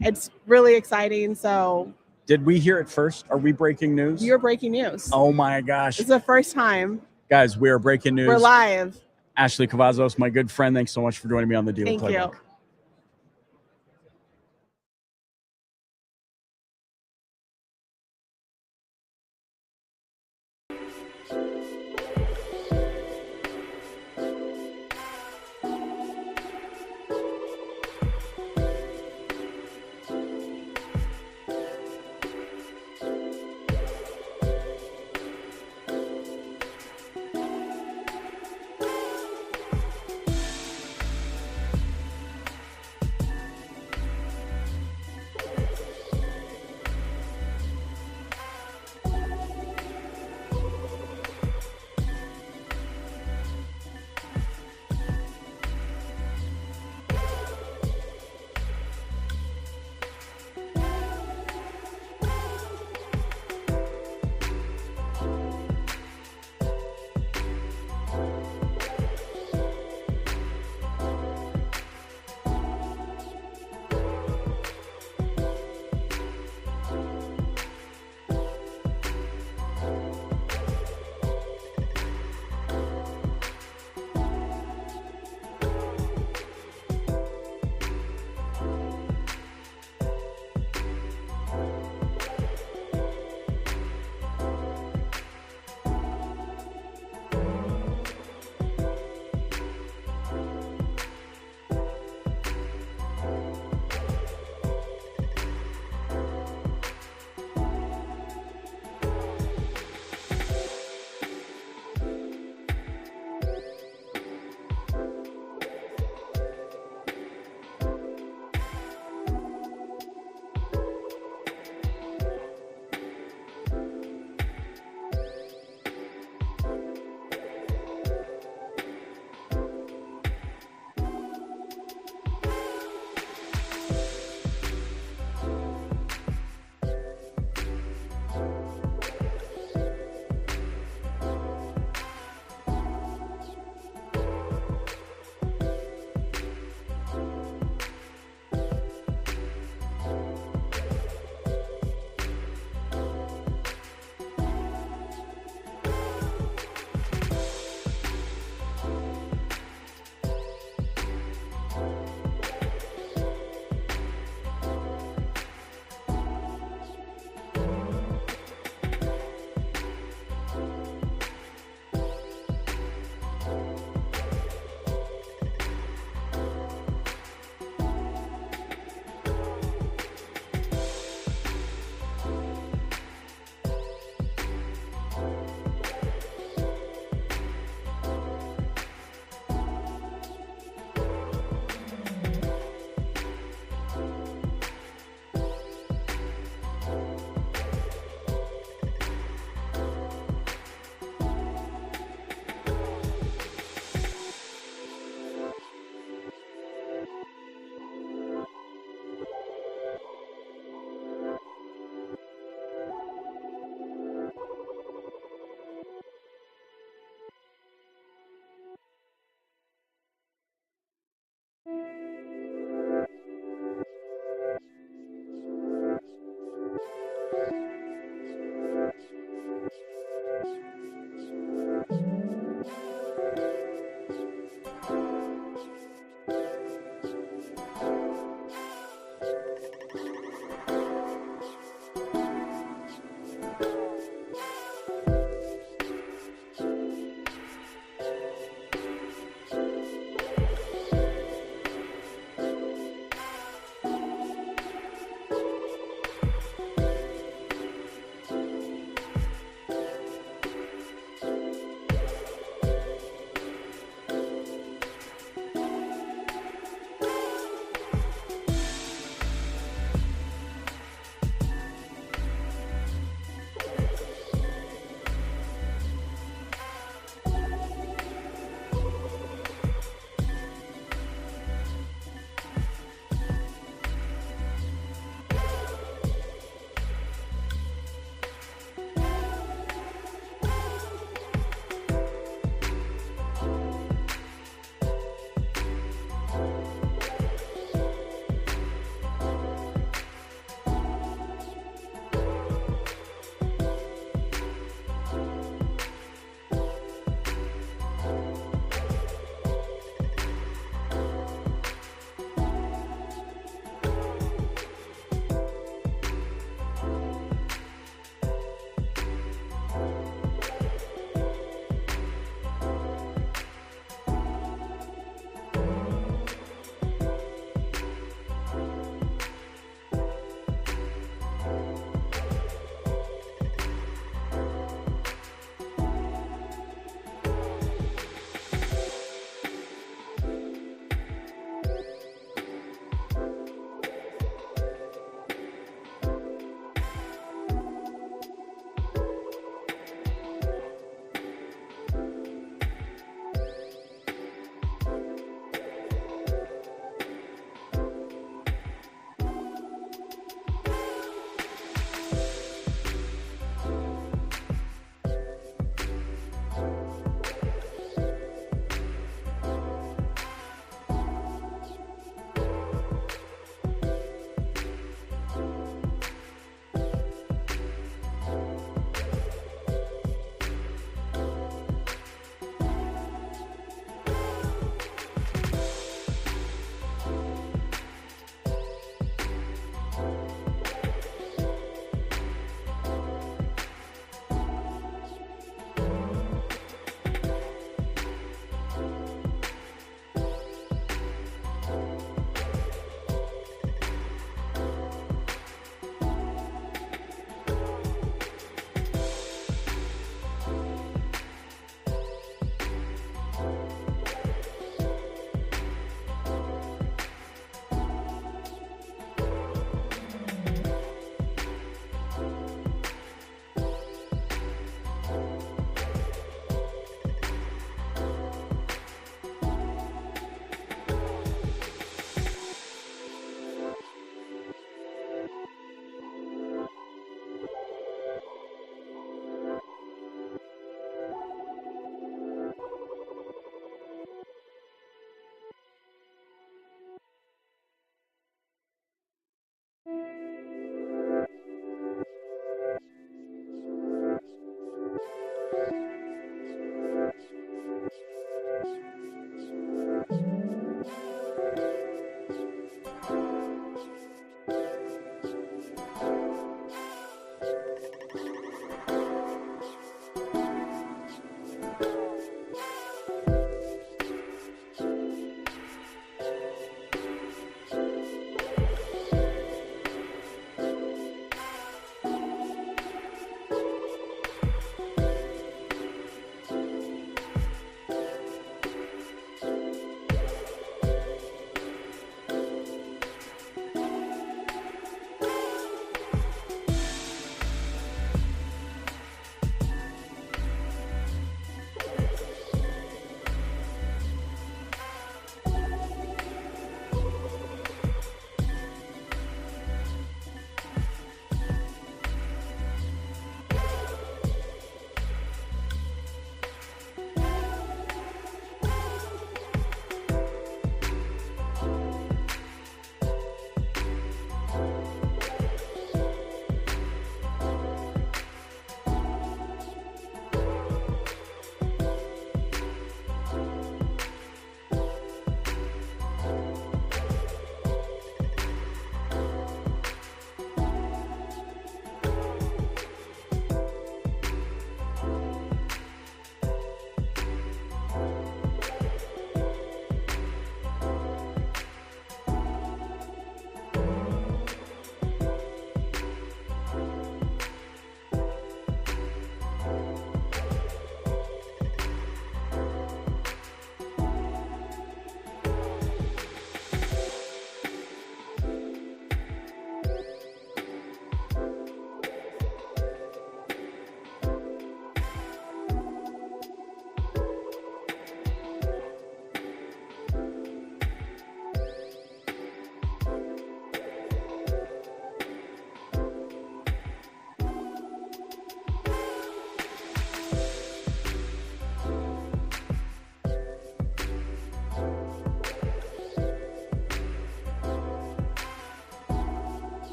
It's really exciting. So did we hear it first? Are we breaking news? You're breaking news. Oh my gosh. It's the first time. Guys, we are breaking news. We're live. Ashley Cavazos, my good friend, thanks so much for joining me on the Dealer Playbook. Thank you.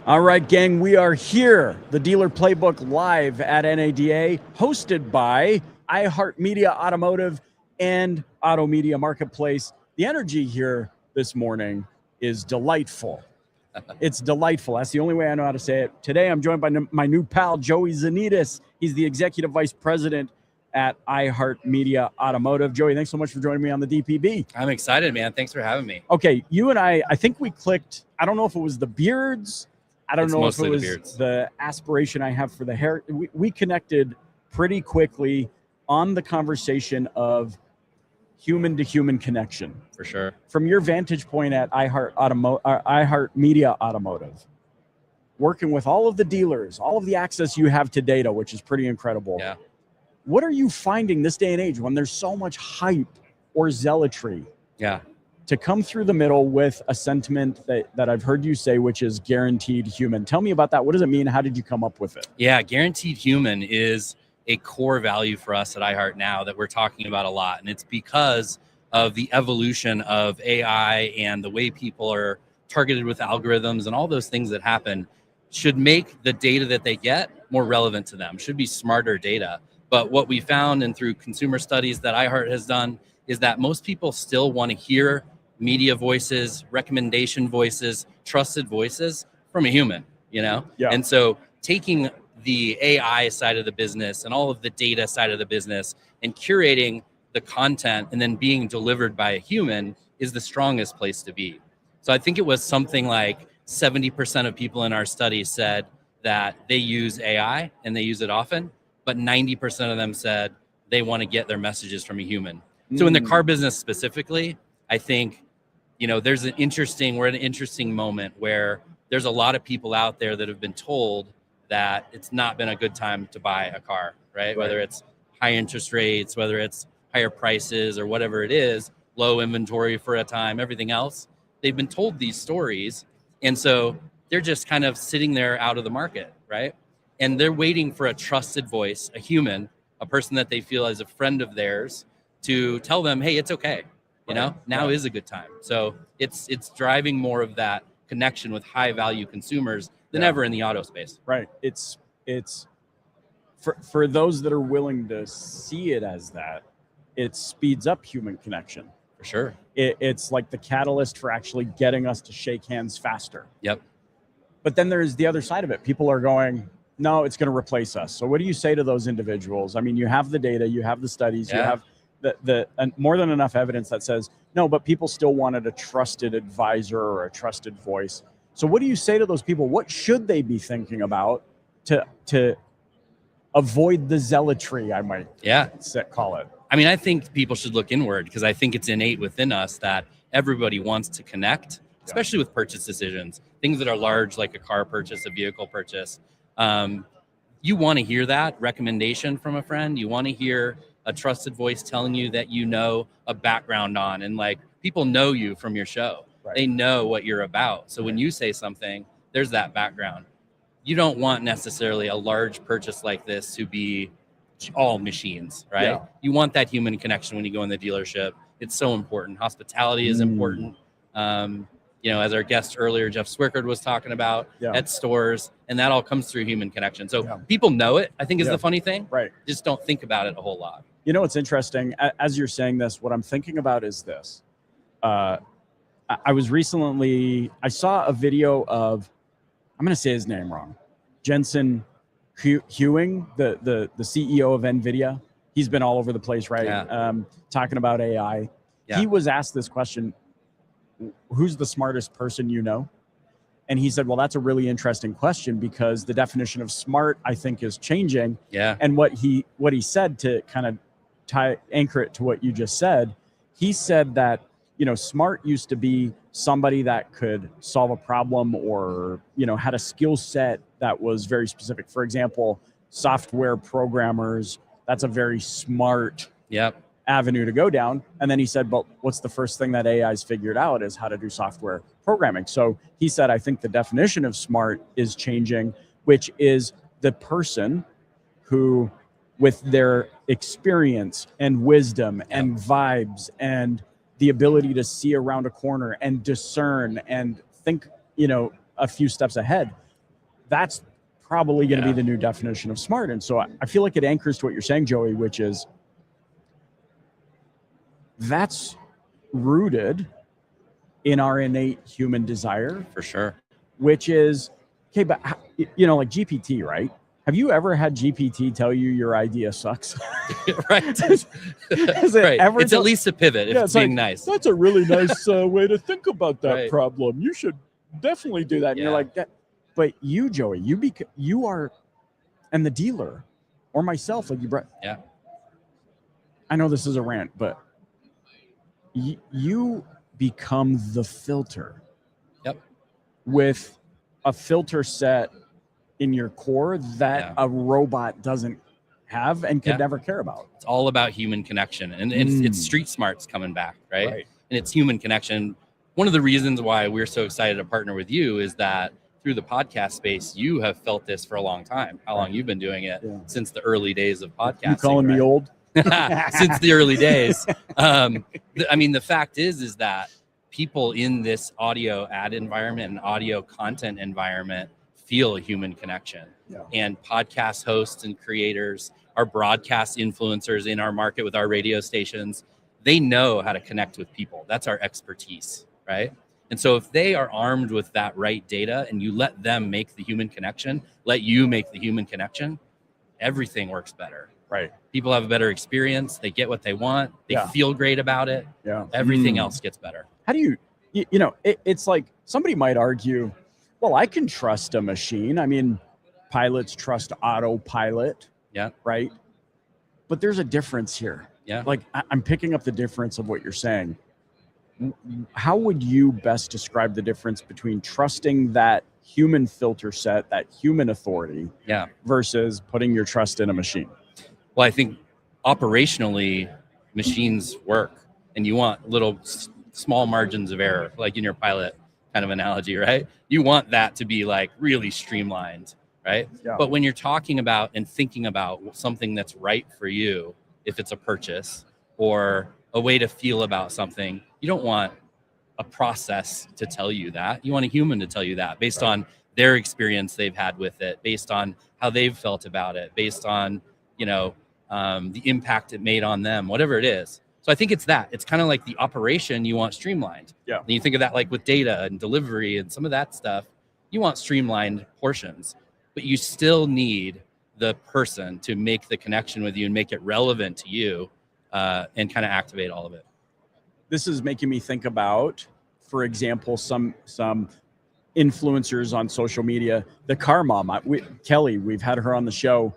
All right, gang, we are here. The Dealer Playbook live at NADA, hosted by iHeart Media Automotive and Auto Media Marketplace. The energy here this morning is delightful. It's delightful. That's the only way I know how to say it. Today, I'm joined by my new pal, Joey Zanitas. He's the Executive Vice President at iHeart Media Automotive. Joey, thanks so much for joining me on the DPB. I'm excited, man. Thanks for having me. Okay, you and I think we clicked. I don't know if it was the beards. I don't know if it was the aspiration I have for the hair. We connected pretty quickly on the conversation of human to human connection. For sure. From your vantage point at iHeart Media Automotive, working with all of the dealers, all of the access you have to data, which is pretty incredible. Yeah. What are you finding this day and age when there's so much hype or zealotry? Yeah. To come through the middle with a sentiment that I've heard you say, which is guaranteed human. Tell me about that. What does it mean? How did you come up with it? Yeah, guaranteed human is a core value for us at iHeart now that we're talking about a lot. And it's because of the evolution of AI and the way people are targeted with algorithms and all those things that happen should make the data that they get more relevant to them, should be smarter data. But what we found and through consumer studies that iHeart has done is that most people still want to hear media voices, recommendation voices, trusted voices from a human, you know? Yeah. And so taking the AI side of the business and all of the data side of the business and curating the content and then being delivered by a human is the strongest place to be. So I think it was something like 70% of people in our study said that they use AI and they use it often, but 90% of them said they want to get their messages from a human. So in the car business specifically, I think, you know, we're at an interesting moment where there's a lot of people out there that have been told that it's not been a good time to buy a car, right? Whether it's high interest rates, whether it's higher prices or whatever it is, low inventory for a time, everything else. They've been told these stories. And so they're just kind of sitting there out of the market, right? And they're waiting for a trusted voice, a human, a person that they feel is a friend of theirs to tell them, hey, it's okay. You know, now is a good time. So it's driving more of that connection with high value consumers than ever in the auto space. Right. It's for those that are willing to see it as that, it speeds up human connection. For sure. It's like the catalyst for actually getting us to shake hands faster. Yep. But then there's the other side of it. People are going, no, it's going to replace us. So what do you say to those individuals? I mean, you have the data, you have the studies, you have the more than enough evidence that says, no, but people still wanted a trusted advisor or a trusted voice. So what do you say to those people? What should they be thinking about to avoid the zealotry, I might call it? I mean, I think people should look inward because I think it's innate within us that everybody wants to connect, especially with purchase decisions, things that are large, like a car purchase, a vehicle purchase. You want to hear that recommendation from a friend. You want to hear a trusted voice telling you that you know a background on, and like people know you from your show. They know what you're about. So when you say something, there's that background. You don't want necessarily a large purchase like this to be all machines, right? Yeah. You want that human connection when you go in the dealership. It's so important. Hospitality is important. You know, as our guest earlier, Jeff Swickard, was talking about at stores, and that all comes through human connection. So people know it, I think is the funny thing. Right. Just don't think about it a whole lot. You know, what's interesting, as you're saying this, what I'm thinking about is this. I saw a video of, I'm going to say his name wrong, Jensen Huang, the CEO of NVIDIA. He's been all over the place, right? Yeah. Talking about AI. Yeah. He was asked this question, who's the smartest person you know? And he said, well, that's a really interesting question because the definition of smart, I think, is changing. Yeah. And what he said, to kind of anchor it to what you just said, he said that, you know, smart used to be somebody that could solve a problem or, you know, had a skill set that was very specific. For example, software programmers, that's a very smart avenue to go down. And then he said, but what's the first thing that AI's figured out is how to do software programming. So he said, I think the definition of smart is changing, which is the person who, with their experience and wisdom and vibes and the ability to see around a corner and discern and think, a few steps ahead. That's probably going to be Yeah. the new definition of smart. And so I feel like it anchors to what you're saying, Joey, which is that's rooted in our innate human desire, For sure. which is, okay, but like GPT, right? Have you ever had GPT tell you your idea sucks? Right. Has it Right. ever It's at least a pivot if Yeah, it's it's being like, nice. That's a really nice way to think about that Right. problem. You should definitely do that. And you're Yeah. like, that. But you, Joey, you are, and the dealer, or myself, like you brought. Yeah. I know this is a rant, but you become the filter. Yep. With a filter set in your core that Yeah. a robot doesn't have and could Yeah. never care about. It's all about human connection, and it's street smarts coming back, right? And it's human connection. One of the reasons why we're so excited to partner with you is that through the podcast space, you have felt this for a long time. How long you've been doing it? Yeah. Since the early days of podcasting. You calling me right? old? Since the early days. The fact is that people in this audio ad environment and audio content environment feel a human connection. Yeah. And podcast hosts and creators, our broadcast influencers in our market with our radio stations, they know how to connect with people. That's our expertise, right? And so if they are armed with that right data and you let them make the human connection, let you make the human connection, everything works better. Right. People have a better experience. They get what they want. They Yeah. feel great about it. Yeah. Everything else gets better. How do it's like somebody might argue, well, I can trust a machine. I mean, pilots trust autopilot. Yeah. Right. But there's a difference here. Yeah. Like I'm picking up the difference of what you're saying. How would you best describe the difference between trusting that human filter set, that human authority, Yeah. versus putting your trust in a machine? Well, I think operationally, machines work, and you want little small margins of error, like in your pilot kind of analogy, right? You want that to be like really streamlined, right? Yeah. But when you're talking about and thinking about something that's right for you, if it's a purchase or a way to feel about something, you don't want a process to tell you that. You want a human to tell you that based on their experience they've had with it, based on how they've felt about it, based on, the impact it made on them, whatever it is. So I think it's that. It's kind of like the operation you want streamlined. Yeah. And you think of that like with data and delivery and some of that stuff, you want streamlined portions, but you still need the person to make the connection with you and make it relevant to you and kind of activate all of it. This is making me think about, for example, some influencers on social media. The car mom, Kelly, we've had her on the show.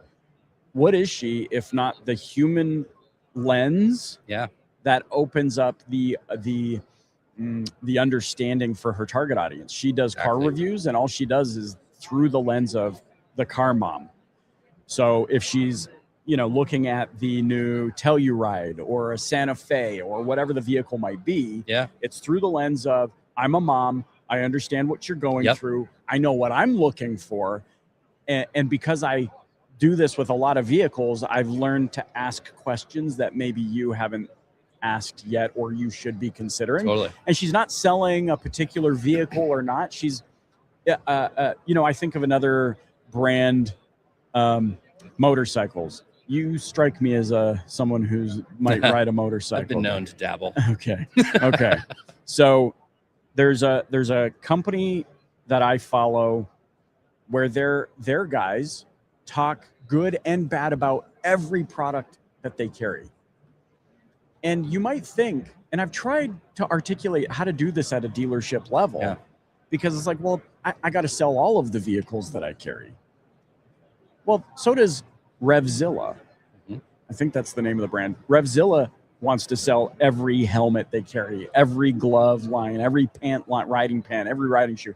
What is she if not the human lens? Yeah. That opens up the understanding for her target audience. She does car Exactly. reviews, and all she does is through the lens of the car mom. So if she's looking at the new Telluride or a Santa Fe or whatever the vehicle might be, Yeah. it's through the lens of, I'm a mom, I understand what you're going Yep. through, I know what I'm looking for, and because I do this with a lot of vehicles, I've learned to ask questions that maybe you haven't asked yet or you should be considering. Totally. And she's not selling a particular vehicle or not. She's, I think of another brand, motorcycles. You strike me as someone who's might ride a motorcycle. I've been known to dabble. Okay. So there's a company that I follow where their guys talk good and bad about every product that they carry. And you might think, and I've tried to articulate how to do this at a dealership level, Yeah. because it's like, well, I got to sell all of the vehicles that I carry. Well, so does Revzilla. Mhm. I think that's the name of the brand. Revzilla wants to sell every helmet they carry, every glove line, every pant line, riding pant, every riding shoe.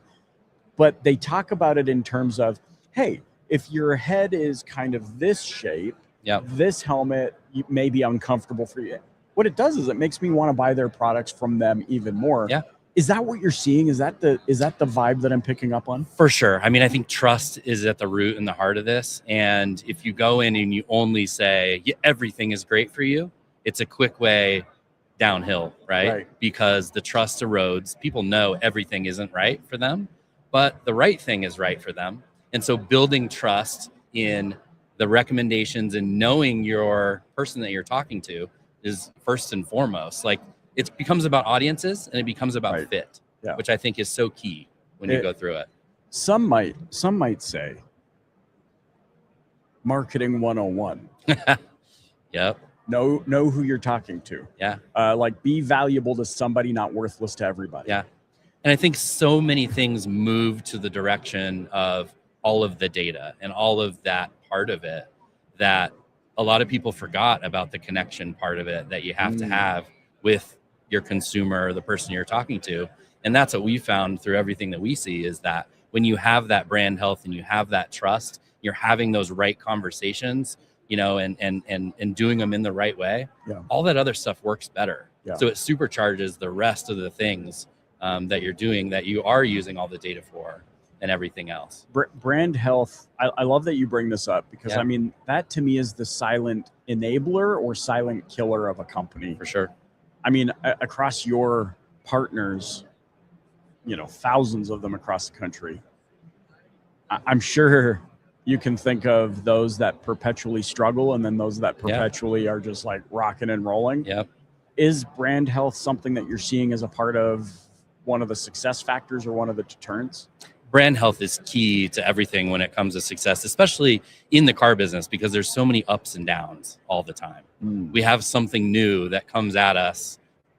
But they talk about it in terms of, hey, if your head is kind of this shape, Yep. this helmet may be uncomfortable for you. What it does is it makes me want to buy their products from them even more. Yeah. Is that what you're seeing? Is that the vibe that I'm picking up on? For sure. I mean, I think trust is at the root and the heart of this. And if you go in and you only say everything is great for you, it's a quick way downhill, right? Right. Because the trust erodes. People know everything isn't right for them. but the right thing is right for them. And so building trust in the recommendations and knowing your person that you're talking to is first and foremost. Like, it becomes about audiences and it becomes about fit, which I think is so key when you go through it. Some might say marketing 101. Yep. Know who you're talking to. Yeah. Like, be valuable to somebody, not worthless to everybody. Yeah. And I think so many things move to the direction of all of the data and all of that part of it, that a lot of people forgot about the connection part of it that you have to have with your consumer, the person you're talking to. And that's what we found through everything that we see, is that when you have that brand health and you have that trust, you're having those right conversations, you know, and doing them in the right way, all that other stuff works better. So it supercharges the rest of the things that you're doing, that you are using all the data for, and everything else. Brand health, I love that you bring this up, because I mean, that to me is the silent enabler or silent killer of a company. For sure. I mean, across your partners, you know, thousands of them across the country, I'm sure you can think of those that perpetually struggle and then those that perpetually are just like rocking and rolling. Yep. Is brand health something that you're seeing as a part of one of the success factors or one of the deterrents? Brand health is key to everything when it comes to success, especially in the car business, because there's so many ups and downs all the time. We have something new that comes at us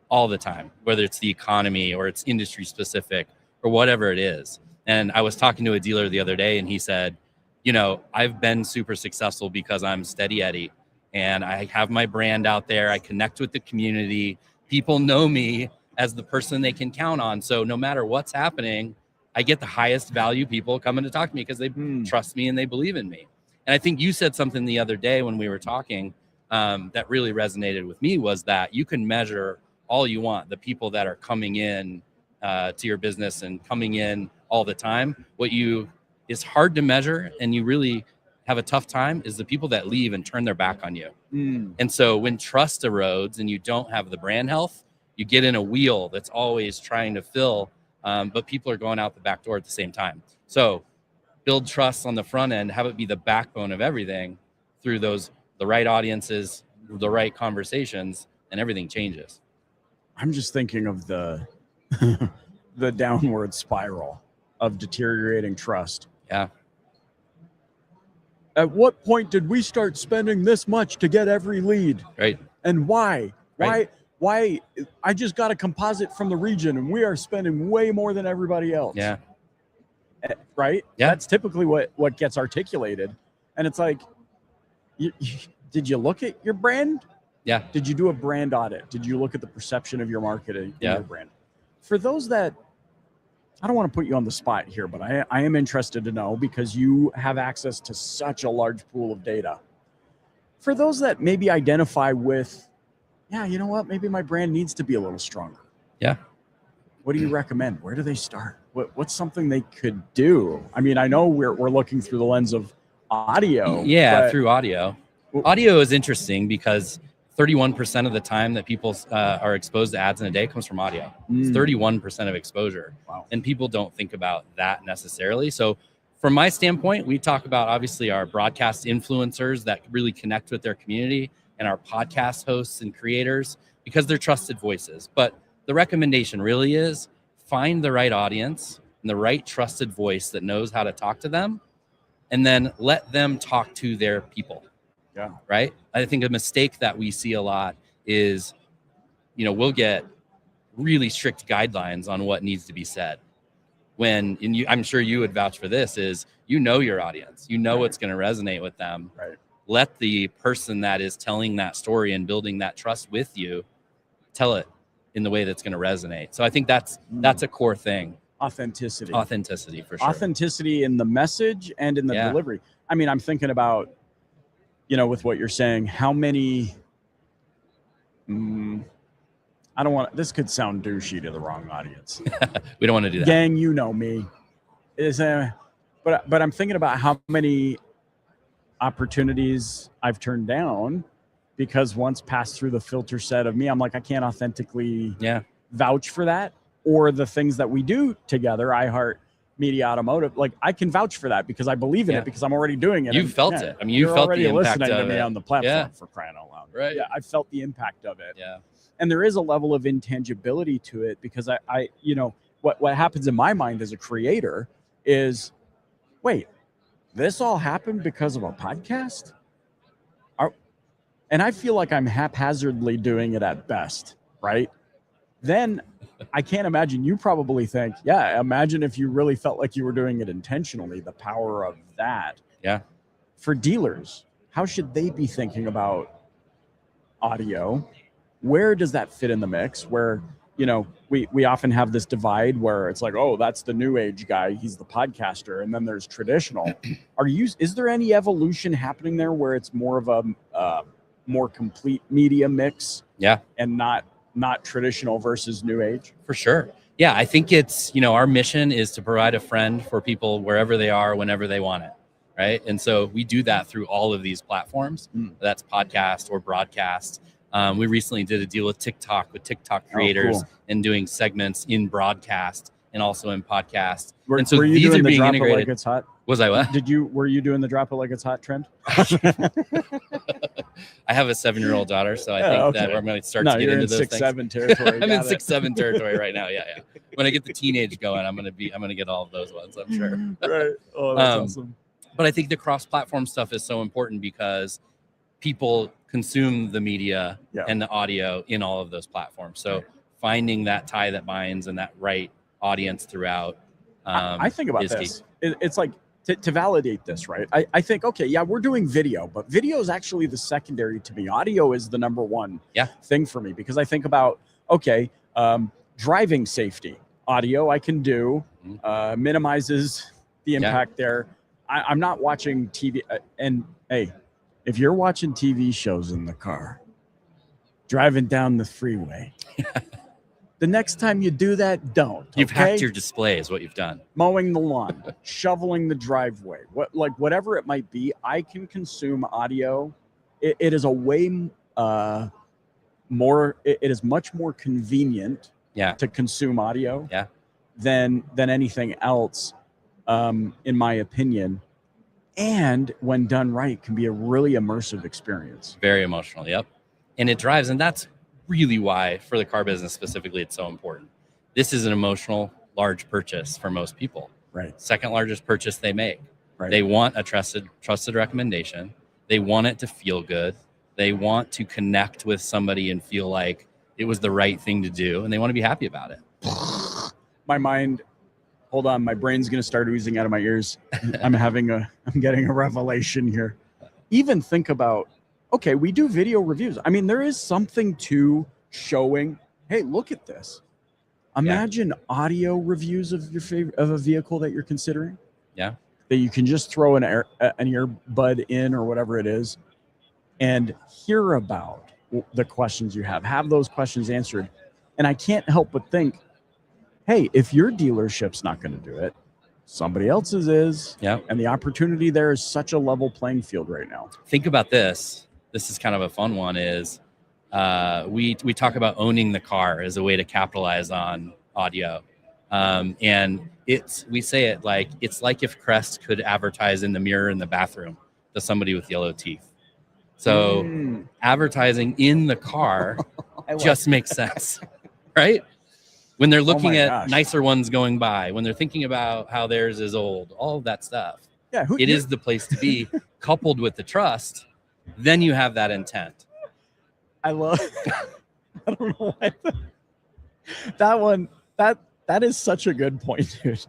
all the time, whether it's the economy or it's industry specific or whatever it is. And I was talking to a dealer the other day and he said, you know, I've been super successful because I'm Steady Eddie and I have my brand out there. I connect with the community. People know me as the person they can count on. So no matter what's happening, I get the highest value people coming to talk to me because they trust me and they believe in me. And I think you said something the other day when we were talking that really resonated with me, was that you can measure all you want, the people that are coming in to your business and coming in all the time. What you is hard to measure and you really have a tough time is the people that leave and turn their back on you. And so when trust erodes and you don't have the brand health, you get in a wheel that's always trying to fill, but people are going out the back door at the same time. So build trust on the front end, have it be the backbone of everything through the right audiences, the right conversations, and everything changes. I'm just thinking of the the downward spiral of deteriorating trust. Yeah. At what point did we start spending this much to get every lead? Right. And why? Right. Why? I just got a composite from the region and we are spending way more than everybody else. Yeah. Right? Yeah. That's typically what gets articulated. And it's like, did you look at your brand? Yeah. Did you do a brand audit? Did you look at the perception of your marketing, your brand? For those that, I don't want to put you on the spot here, but I am interested to know, because you have access to such a large pool of data. For those that maybe identify with, yeah, you know what, maybe my brand needs to be a little stronger. Yeah. What do you recommend? Where do they start? What's something they could do? I mean, I know we're looking through the lens of audio. Yeah, through audio. Audio is interesting because 31% of the time that people are exposed to ads in a day comes from audio. It's 31% of exposure. Wow. And people don't think about that necessarily. So from my standpoint, we talk about obviously our broadcast influencers that really connect with their community, and our podcast hosts and creators, because they're trusted voices. But the recommendation really is find the right audience and the right trusted voice that knows how to talk to them, and then let them talk to their people. Yeah. Right. I think a mistake that we see a lot is, you know, we'll get really strict guidelines on what needs to be said. When, and I'm sure you would vouch for this, is, you know, your audience, you know, what's going to resonate with them. Right. Let the person that is telling that story and building that trust with you tell it in the way that's going to resonate. So I think that's a core thing. Authenticity For sure. Authenticity in the message and in the delivery. I mean, I'm thinking about, you know, with what you're saying, how many, I don't want, this could sound douchey to the wrong audience. We don't want to do that. Gang, you know me. But I'm thinking about how many opportunities I've turned down because once passed through the filter set of me, I'm like, I can't authentically vouch for that. Or the things that we do together, iHeart, Media Automotive, like I can vouch for that because I believe in it because I'm already doing it. You've felt it. I mean, you you're felt already the impact listening to of me it. on the platform Yeah. for crying out loud. Right. Yeah, I felt the impact of it. Yeah. And there is a level of intangibility to it because I you know, what happens in my mind as a creator is, wait, this all happened because of a podcast? And I feel like I'm haphazardly doing it at best, right? Then I can't imagine, you probably think, yeah, imagine if you really felt like you were doing it intentionally, the power of that. Yeah. For dealers, how should they be thinking about audio? Where does that fit in the mix? Where, you know, we often have this divide where it's like, oh, that's the new age guy, he's the podcaster, and then there's traditional. Is there any evolution happening there where it's more of a more complete media mix? Yeah. And not traditional versus new age? For sure. Yeah, I think it's, you know, our mission is to provide a friend for people wherever they are, whenever they want it, right? And so we do that through all of these platforms. That's podcast or broadcast. We recently did a deal with TikTok creators and doing segments in broadcast and also in podcast. And so were you these doing are the being drop it integrated. like it's hot? Was I what? Were you doing the drop it like it's hot trend? I have a 7-year-old daughter, so I think that we're going to start to get into those 6-7 territory. I'm in 6-7 territory right now. Yeah. When I get the teenage going, I'm going to get all of those ones, I'm sure. Right. Oh, that's awesome. But I think the cross-platform stuff is so important because people consume the media and the audio in all of those platforms. So finding that tie that binds and that right audience throughout. I think about this. It's like, to validate this, right? I think, okay, yeah, we're doing video, but video is actually the secondary to me. Audio is the number one thing for me because I think about, okay, driving safety. Audio I can do, minimizes the impact there. I'm not watching TV. And hey, if you're watching TV shows in the car, driving down the freeway, the next time you do that, don't. You've hacked your display is what you've done. Mowing the lawn, shoveling the driveway, whatever it might be, I can consume audio. It is a way more. It is much more convenient to consume audio than anything else, in my opinion. And when done right, can be a really immersive experience. Very emotional. Yep. And it drives, and that's really why for the car business specifically, it's so important. This is an emotional, large purchase for most people. Right. Second largest purchase they make. Right. They want a trusted recommendation. They want it to feel good. They want to connect with somebody and feel like it was the right thing to do, and they want to be happy about it. My mind, hold on, my brain's going to start oozing out of my ears. I'm getting a revelation here. Even think about, okay, we do video reviews. I mean, there is something to showing, hey, look at this. Imagine audio reviews of of a vehicle that you're considering. Yeah. That you can just throw an earbud in or whatever it is and hear about the questions you have those questions answered. And I can't help but think, hey, if your dealership's not going to do it, somebody else's is. Yeah. And the opportunity there is such a level playing field right now. Think about this. This is kind of a fun one is we talk about owning the car as a way to capitalize on audio. And we say it like, it's like if Crest could advertise in the mirror in the bathroom to somebody with yellow teeth. So advertising in the car just makes sense, right? When they're looking at nicer ones going by, when they're thinking about how theirs is old, all of that stuff. Yeah, it is the place to be, coupled with the trust. Then you have that intent. I love. I don't know why. That one. That is such a good point, dude.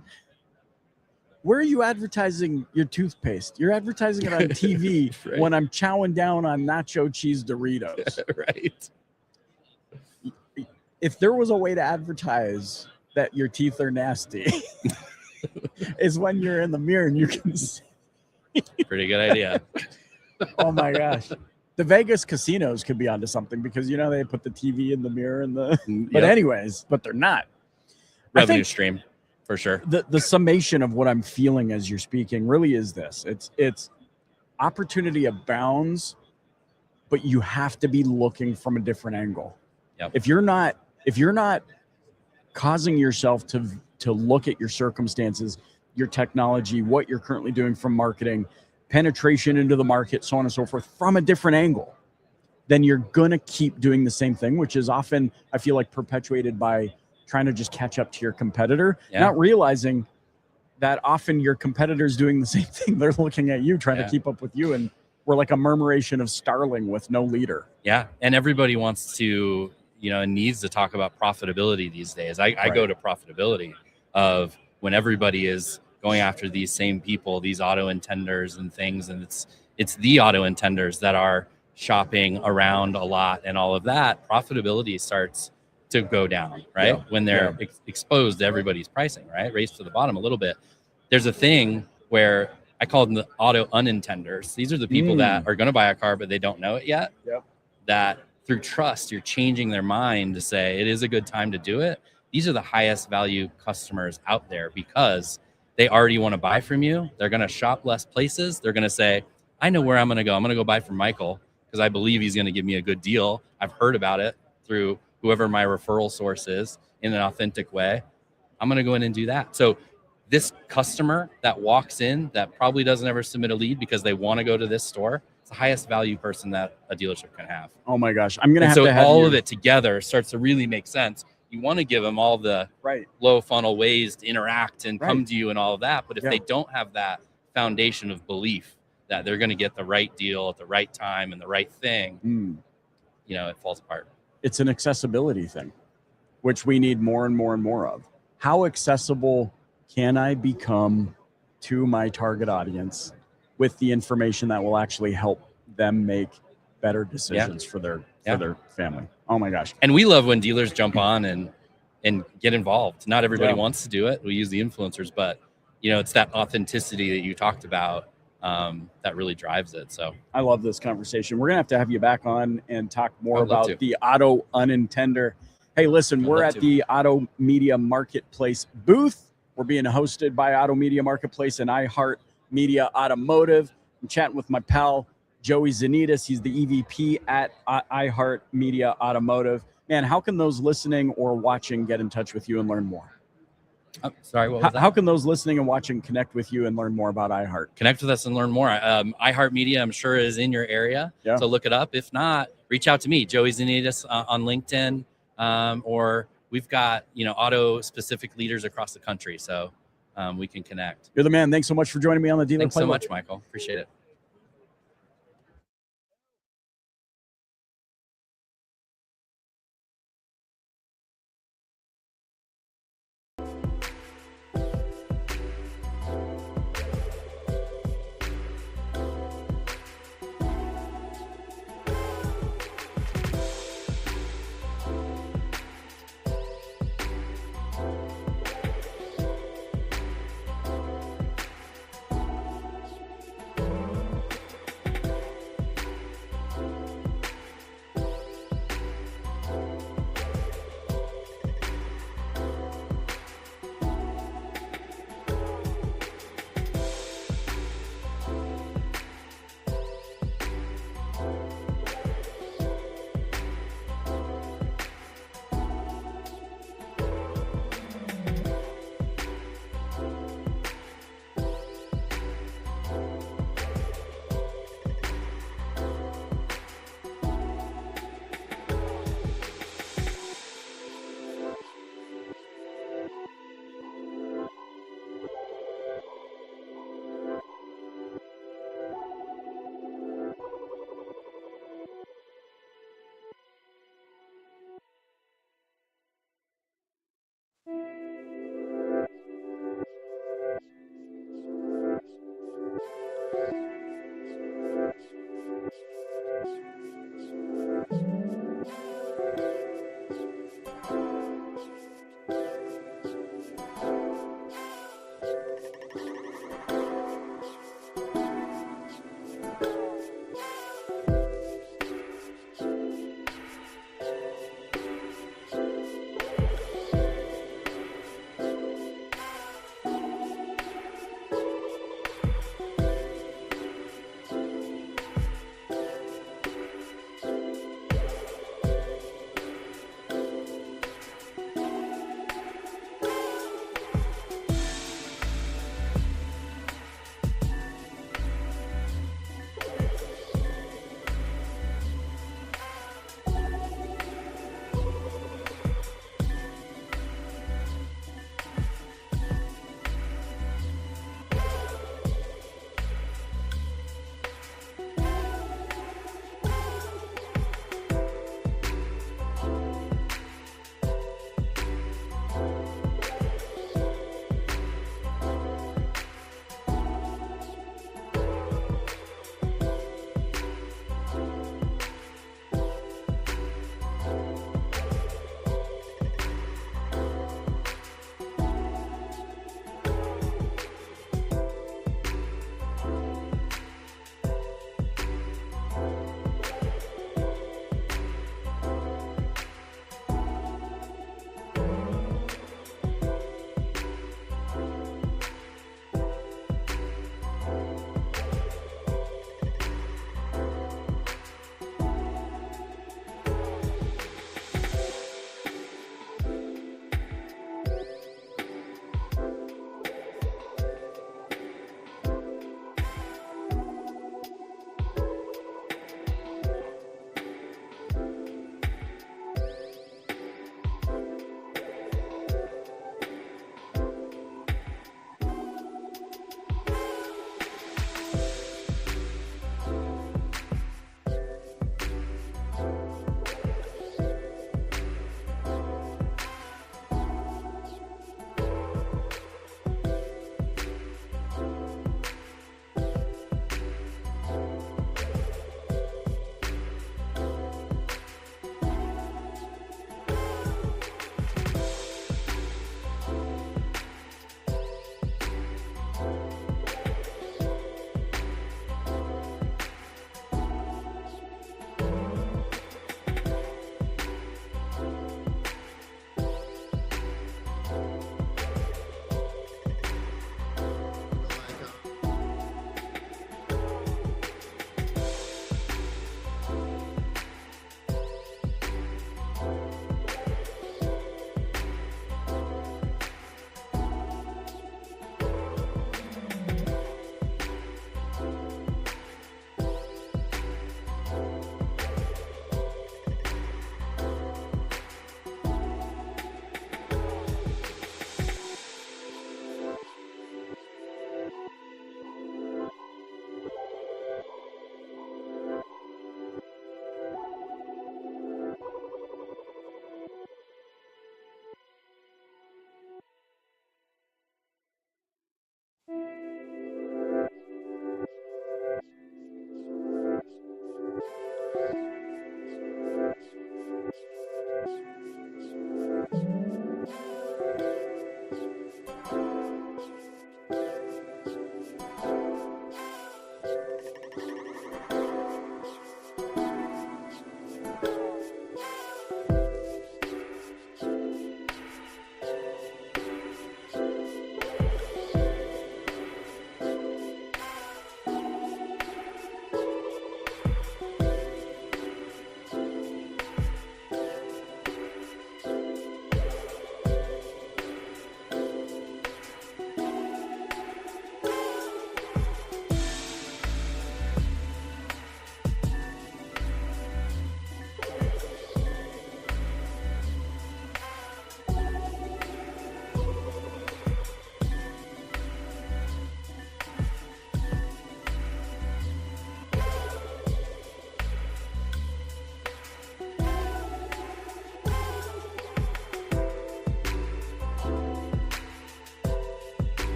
Where are you advertising your toothpaste? You're advertising it on TV right. when I'm chowing down on nacho cheese Doritos. Right. If there was a way to advertise that your teeth are nasty, is when you're in the mirror and you can see. Pretty good idea. Oh my gosh. The Vegas casinos could be onto something because, you know, they put the TV in the mirror and but anyways, but they're not. Revenue stream for sure. The summation of what I'm feeling as you're speaking really is this. It's opportunity abounds, but you have to be looking from a different angle. Yep. If you're not causing yourself to look at your circumstances your technology, what you're currently doing from marketing, penetration into the market, so on and so forth, from a different angle, then you're going to keep doing the same thing, which is often, I feel like, perpetuated by trying to just catch up to your competitor, not realizing that often your competitor's doing the same thing. They're looking at you, trying to keep up with you. And we're like a murmuration of starling with no leader. Yeah. And everybody wants to, needs to talk about profitability these days. I go to profitability of when everybody is going after these same people, these auto intenders and things. And it's the auto intenders that are shopping around a lot and all of that. Profitability starts to go down, right? When they're exposed to everybody's pricing, right? Race to the bottom a little bit. There's a thing where I call them the auto unintenders. These are the people that are going to buy a car, but they don't know it yet. That through trust, you're changing their mind to say it is a good time to do it. These are the highest value customers out there because they already want to buy from you. They're going to shop less places. They're going to say, I know where I'm going to go. I'm going to go buy from Michael because I believe he's going to give me a good deal. I've heard about it through whoever my referral source is in an authentic way. I'm going to go in and do that. So this customer that walks in that probably doesn't ever submit a lead because they want to go to this store, it's the highest value person that a dealership can have. Oh my gosh. I'm going to have to have all of it together starts to really make sense. You want to give them all the low funnel ways to interact and come to you and all of that. But if they don't have that foundation of belief that they're going to get the right deal at the right time and the right thing, it falls apart. It's an accessibility thing, which we need more and more and more of. How accessible can I become to my target audience with the information that will actually help them make better decisions for their family? Oh my gosh. And we love when dealers jump on and get involved. Not everybody wants to do it. We use the influencers, but it's that authenticity that you talked about that really drives it. So I love this conversation. We're gonna have you back on and talk more about the auto unintender. Hey, listen, we're at the Auto Media Marketplace booth. We're being hosted by Auto Media Marketplace and iHeart Media Automotive. I'm chatting with my pal Joey Zanitas. He's the EVP at iHeart Media Automotive. Man, how can those listening or watching get in touch with you and learn more? Oh, sorry, what was that? How can those listening and watching connect with you and learn more about iHeart? Connect with us and learn more. iHeart Media, I'm sure, is in your area. So look it up. If not, reach out to me, Joey Zanitas, on LinkedIn. Or we've got, auto-specific leaders across the country. So we can connect. You're the man. Thanks so much for joining me on the Dealer Playbook. Thanks so much, Michael. Appreciate it.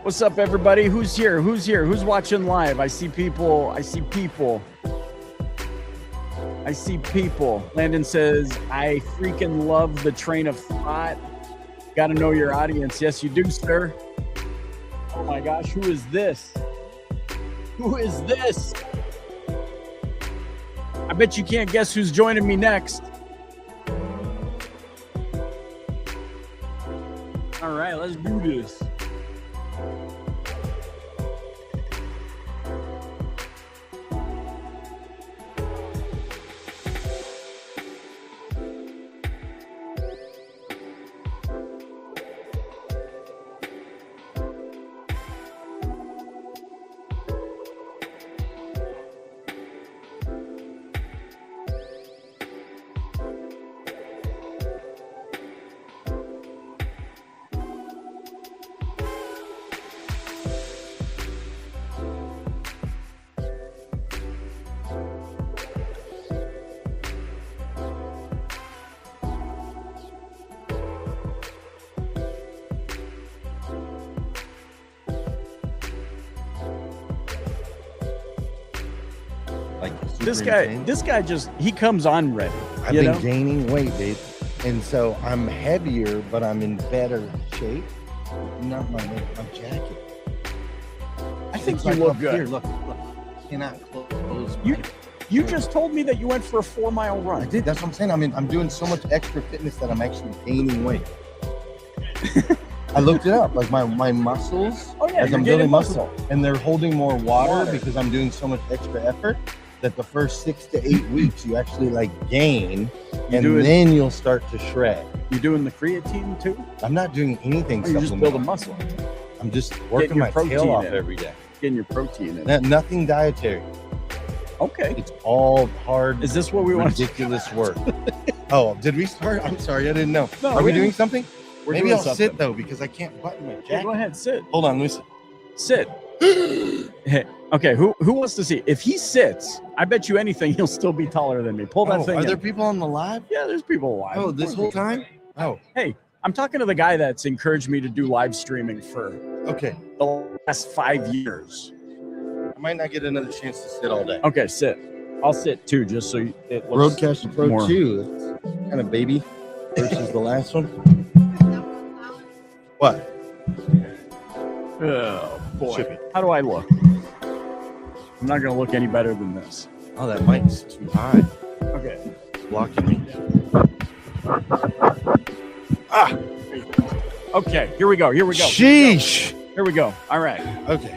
What's up, everybody? Who's here? Who's here? Who's watching live? I see people. I see people. I see people. Landon says, I freaking love the train of thought. Got to know your audience. Yes, you do, sir. Oh my gosh, who is this? Who is this? I bet you can't guess who's joining me next. All right, let's do this. This guy just, he comes on ready. I've been gaining weight, dude. And so I'm heavier, but I'm in better shape. Not my jacket. I think you look good. Here, look. Cannot close. You just told me that you went for a 4-mile run. I did. That's what I'm saying. I'm doing so much extra fitness that I'm actually gaining weight. I looked it up. Like my muscles, as I'm building muscle, and they're holding more water because I'm doing so much extra effort. That the first 6 to 8 weeks you actually like gain, then you'll start to shred. You doing the creatine too? I'm not doing anything. You just building muscle. I'm just working my tail off every day. Getting your protein in. Nothing dietary. Okay. It's all hard. Is this what we want? Ridiculous work. Oh, did we start? I'm sorry, I didn't know. No, Are we doing something? Maybe I'll sit though because I can't button my jacket. Yeah, go ahead, sit. Hold on, listen. Sit. Hey, okay, who wants to see? If he sits, I bet you anything he'll still be taller than me. Pull that thing. Are there people on the live? Yeah, there's people live. Oh, this whole time? Oh. Hey, I'm talking to the guy that's encouraged me to do live streaming for the last 5 years. I might not get another chance to sit all day. Okay, sit. I'll sit too, just so it looks Roadcaster Pro more. 2. That's kind of baby versus the last one. What? Oh boy, how do I look? I'm not gonna look any better than this. Oh, that mic's too high. Okay, it's blocking me. Okay, here we go. Sheesh. Here we go. All right. Okay.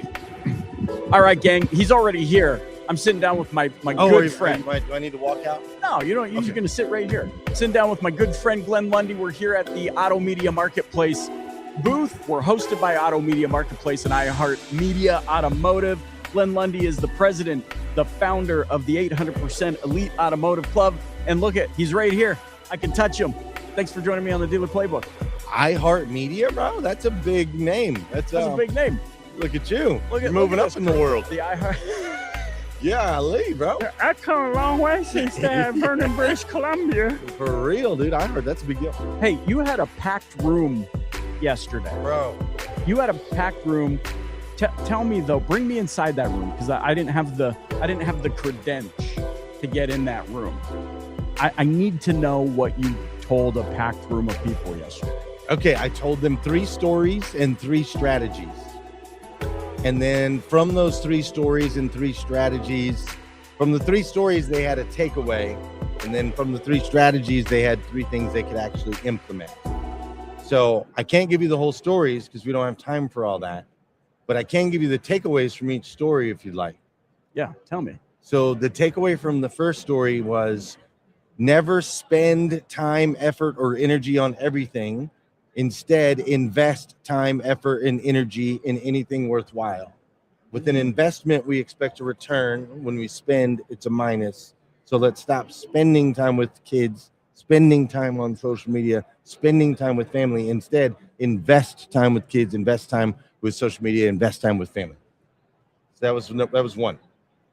All right, gang. He's already here. I'm sitting down with my good friend. Do I need to walk out? No, you don't. You're going to sit right here. Sitting down with my good friend Glenn Lundy. We're here at the Auto Media Marketplace booth. We're hosted by Auto Media Marketplace and iHeart Media Automotive. Glenn Lundy is the president, the founder of the 800% Elite Automotive Club. And look he's right here. I can touch him. Thanks for joining me on the Dealer Playbook. iHeart Media, bro. That's a big name. That's a big name. Look at you. You're moving up in the world. The iHeart. Yeah, Lee, bro. I come a long way since Vernon, British Columbia. For real, dude. iHeart, that's a big deal. Hey, you had a packed room yesterday, bro. You had a packed room. Tell me though, bring me inside that room because I didn't have the credential to get in that room. I need to know what you told a packed room of people yesterday. Okay, I told them 3 stories and 3 strategies. And then from those 3 stories and 3 strategies, from the 3 stories, they had a takeaway. And then from the 3 strategies, they had 3 things they could actually implement. So I can't give you the whole stories because we don't have time for all that. But I can give you the takeaways from each story if you'd like. Yeah, tell me. So the takeaway from the first story was never spend time, effort, or energy on everything. Instead, invest time, effort, and energy in anything worthwhile. With an investment, we expect a return. When we spend, it's a minus. So let's stop spending time with kids, spending time on social media, spending time with family. Instead, invest time with kids, invest time with social media, invest time with family. So that was one.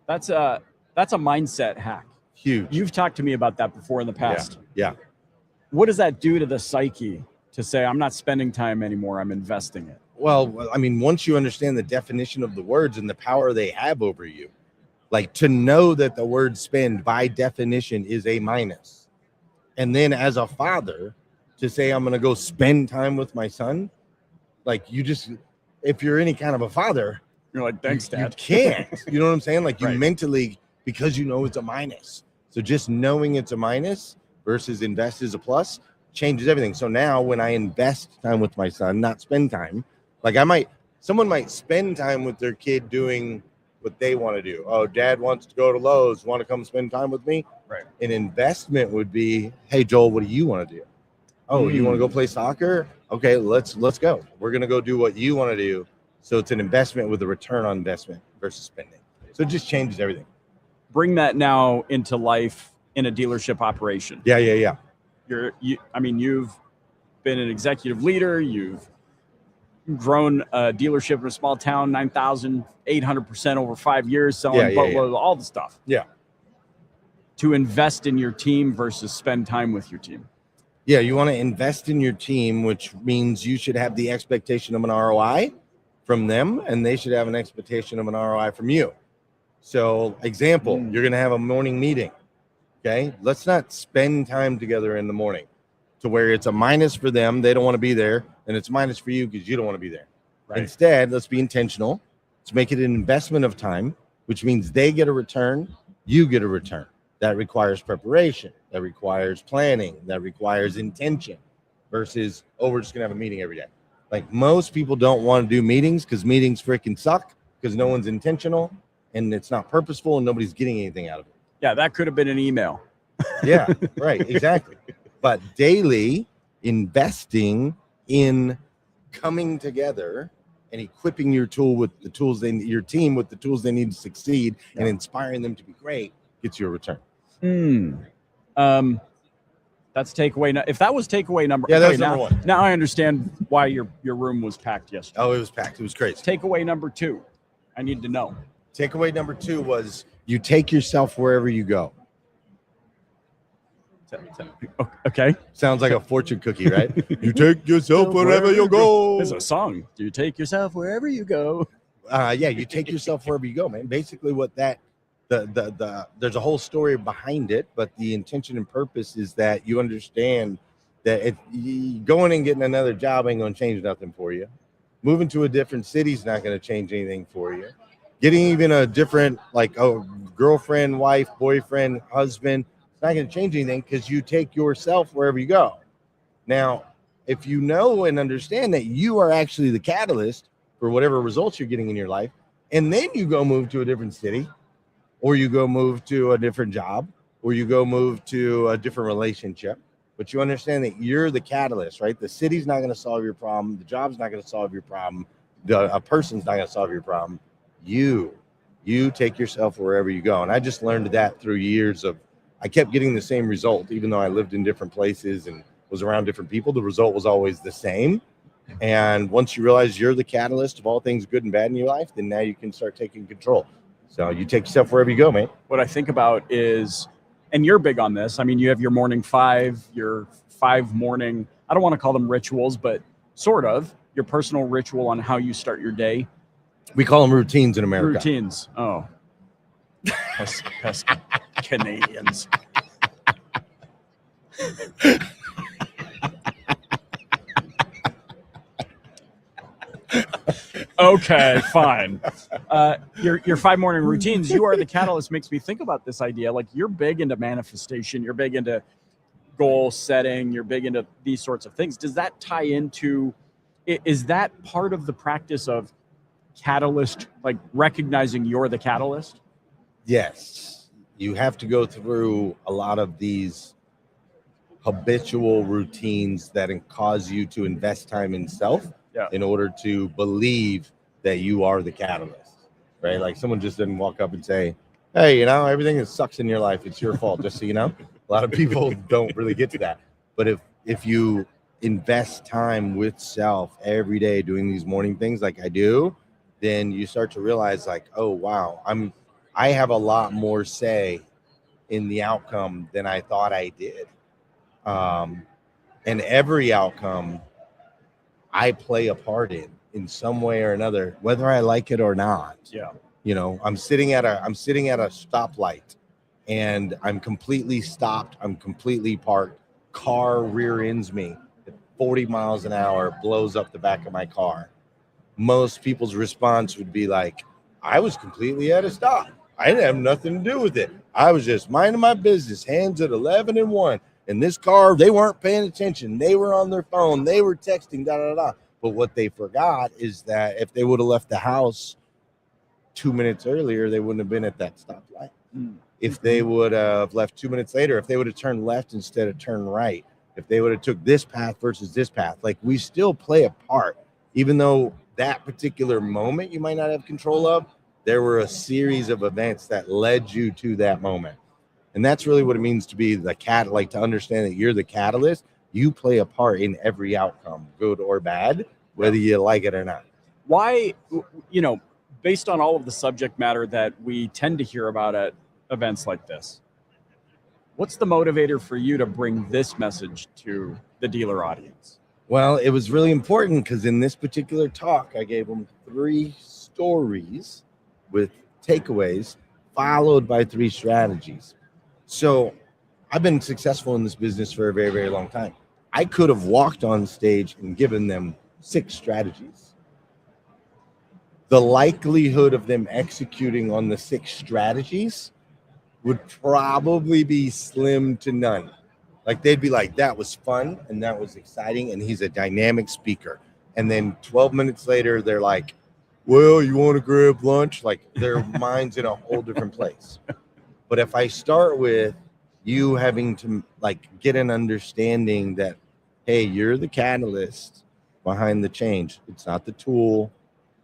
That's a mindset hack. Huge. You've talked to me about that before in the past. Yeah. What does that do to the psyche to say, I'm not spending time anymore, I'm investing it? Well, I mean, once you understand the definition of the words and the power they have over you, like to know that the word spend by definition is a minus. And then as a father to say, I'm going to go spend time with my son, like you just, if you're any kind of a father, You're like, thanks, you Dad. can't, you know what I'm saying? Like you Right. mentally, because you know it's a minus. So just knowing it's a minus versus invest is a plus changes everything. So now when I invest time with my son, not spend time, like someone might spend time with their kid doing what they want to do. Oh, dad wants to go to Lowe's, want to come spend time with me? Right. An investment would be, hey, Joel, what do you want to do? Oh, you want to go play soccer? Okay, let's go. We're going to go do what you want to do. So it's an investment with a return on investment versus spending. So it just changes everything. Bring that now into life in a dealership operation. Yeah. You've been an executive leader. You've grown a dealership in a small town, 9,800% over 5 years, selling boatloads, all the stuff. Yeah. To invest in your team versus spend time with your team. Yeah, you want to invest in your team, which means you should have the expectation of an ROI from them, and they should have an expectation of an ROI from you. So, example, you're going to have a morning meeting. Okay, let's not spend time together in the morning to where it's a minus for them. They don't want to be there, and it's minus for you because you don't want to be there. Right. Instead, let's be intentional. Let's make it an investment of time, which means they get a return, you get a return. That requires preparation. That requires planning. That requires intention versus, oh, we're just going to have a meeting every day. Like most people don't want to do meetings because meetings freaking suck because no one's intentional and it's not purposeful and nobody's getting anything out of it. Yeah, that could have been an email. Yeah, right, exactly. But daily investing in coming together and equipping your team with the tools they need to succeed and inspiring them to be great gets you a return. That's takeaway. If that was takeaway number, yeah, that's number one. Now I understand why your room was packed yesterday. Oh, it was packed. It was crazy. Takeaway number 2. I need to know. Takeaway number 2 was you take yourself wherever you go. Okay. Sounds like a fortune cookie, right? You take yourself wherever you go. It's a song. You take yourself wherever you go. Yeah, you take yourself wherever you go, man. Basically what that there's a whole story behind it, but the intention and purpose is that you understand that going and getting another job ain't going to change nothing for you. Moving to a different city is not going to change anything for you. Getting even a different, like a girlfriend, wife, boyfriend, husband, it's not going to change anything because you take yourself wherever you go. Now, if you know and understand that you are actually the catalyst for whatever results you're getting in your life, and then you go move to a different city, or you go move to a different job, or you go move to a different relationship, but you understand that you're the catalyst, right? The city's not going to solve your problem. The job's not going to solve your problem. A person's not going to solve your problem. You take yourself wherever you go. And I just learned that through years of, I kept getting the same result, even though I lived in different places and was around different people, the result was always the same. And once you realize you're the catalyst of all things good and bad in your life, then now you can start taking control. So you take yourself wherever you go, man. What I think about is, and you're big on this. I mean, you have your morning 5, your 5 morning, I don't want to call them rituals, but sort of your personal ritual on how you start your day. We call them routines in America. Routines. Oh. Pest Canadians. Okay, fine. Your 5 morning routines, you are the catalyst, makes me think about this idea. Like you're big into manifestation, you're big into goal setting, you're big into these sorts of things. Does that tie into, is that part of the practice of catalyst, like recognizing you're the catalyst? Yes. You have to go through a lot of these habitual routines that cause you to invest time in self in order to believe that you are the catalyst, right? Like someone just didn't walk up and say, hey, everything that sucks in your life, it's your fault, just so you know. A lot of people don't really get to that. But if you invest time with self every day doing these morning things like I do, then you start to realize like, oh, wow, I have a lot more say in the outcome than I thought I did. And every outcome I play a part in. in some way or another, whether I like it or not. Yeah. You know, I'm sitting at a stoplight and I'm completely stopped. I'm completely parked. Car rear ends me at 40 miles an hour, blows up the back of my car. Most people's response would be like, I was completely at a stop. I didn't have nothing to do with it. I was just minding my business, hands at 11 and 1. And this car, they weren't paying attention. They were on their phone. They were texting, da, da, da. But what they forgot is that if they would have left the house 2 minutes earlier, they wouldn't have been at that stoplight. If they would have left 2 minutes later, if they would have turned left instead of turned right, if they would have took this path versus this path, like we still play a part, even though that particular moment you might not have control of, there were a series of events that led you to that moment. And that's really what it means to be the like to understand that you're the catalyst. You play a part in every outcome, good or bad, whether you like it or not. Why, you know, based on all of the subject matter that we tend to hear about at events like this, what's the motivator for you to bring this message to the dealer audience? Well, it was really important because in this particular talk, I gave them 3 stories with takeaways followed by 3 strategies. So I've been successful in this business for a very, very long time. I could have walked on stage and given them 6 strategies. The likelihood of them executing on the 6 strategies would probably be slim to none. Like they'd be like, that was fun and that was exciting and he's a dynamic speaker. And then 12 minutes later, they're like, well, you want to grab lunch? Like their mind's in a whole different place. But if I start with you having to like get an understanding that, hey, you're the catalyst behind the change. It's not the tool.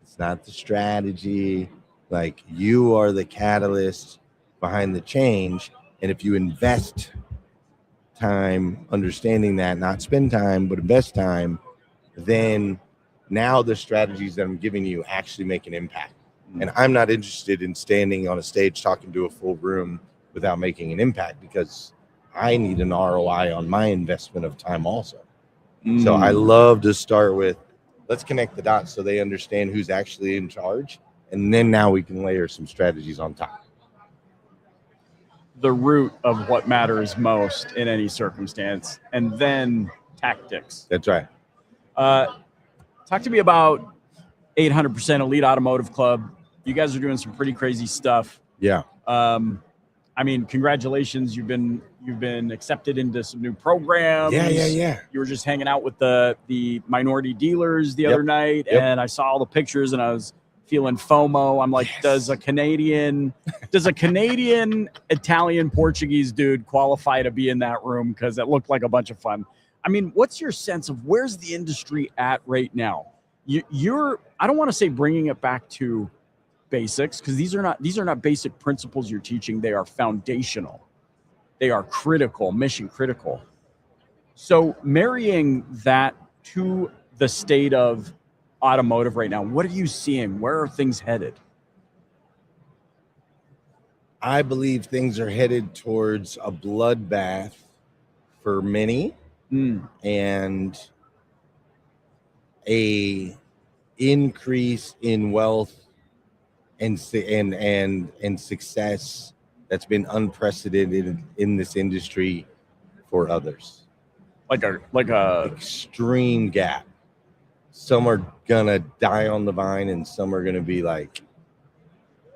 It's not the strategy. Like you are the catalyst behind the change. And if you invest time understanding that, not spend time, but invest time, then now the strategies that I'm giving you actually make an impact. And I'm not interested in standing on a stage talking to a full room without making an impact because I need an ROI on my investment of time also. So I love to start with, let's connect the dots so they understand who's actually in charge. And then now we can layer some strategies on top. The root of what matters most in any circumstance, and then tactics. That's right. Talk to me about 800% Elite Automotive Club. You guys are doing some pretty crazy stuff. Yeah. I mean, congratulations. You've been accepted into some new programs. Yeah. You were just hanging out with the minority dealers the other night, and I saw all the pictures, and I was feeling FOMO. I'm like, does a Canadian Italian Portuguese dude qualify to be in that room? Because it looked like a bunch of fun. I mean, what's your sense of where's the industry at right now? You're I don't want to say bringing it back to basics, because these are not basic principles you're teaching. They are foundational. They are critical, mission critical. So marrying that to the state of automotive right now, what are you seeing? Where are things headed? I believe things are headed towards a bloodbath for many and a increase in wealth and success that's been unprecedented in this industry for others. Like a extreme gap. Some are gonna die on the vine and some are gonna be like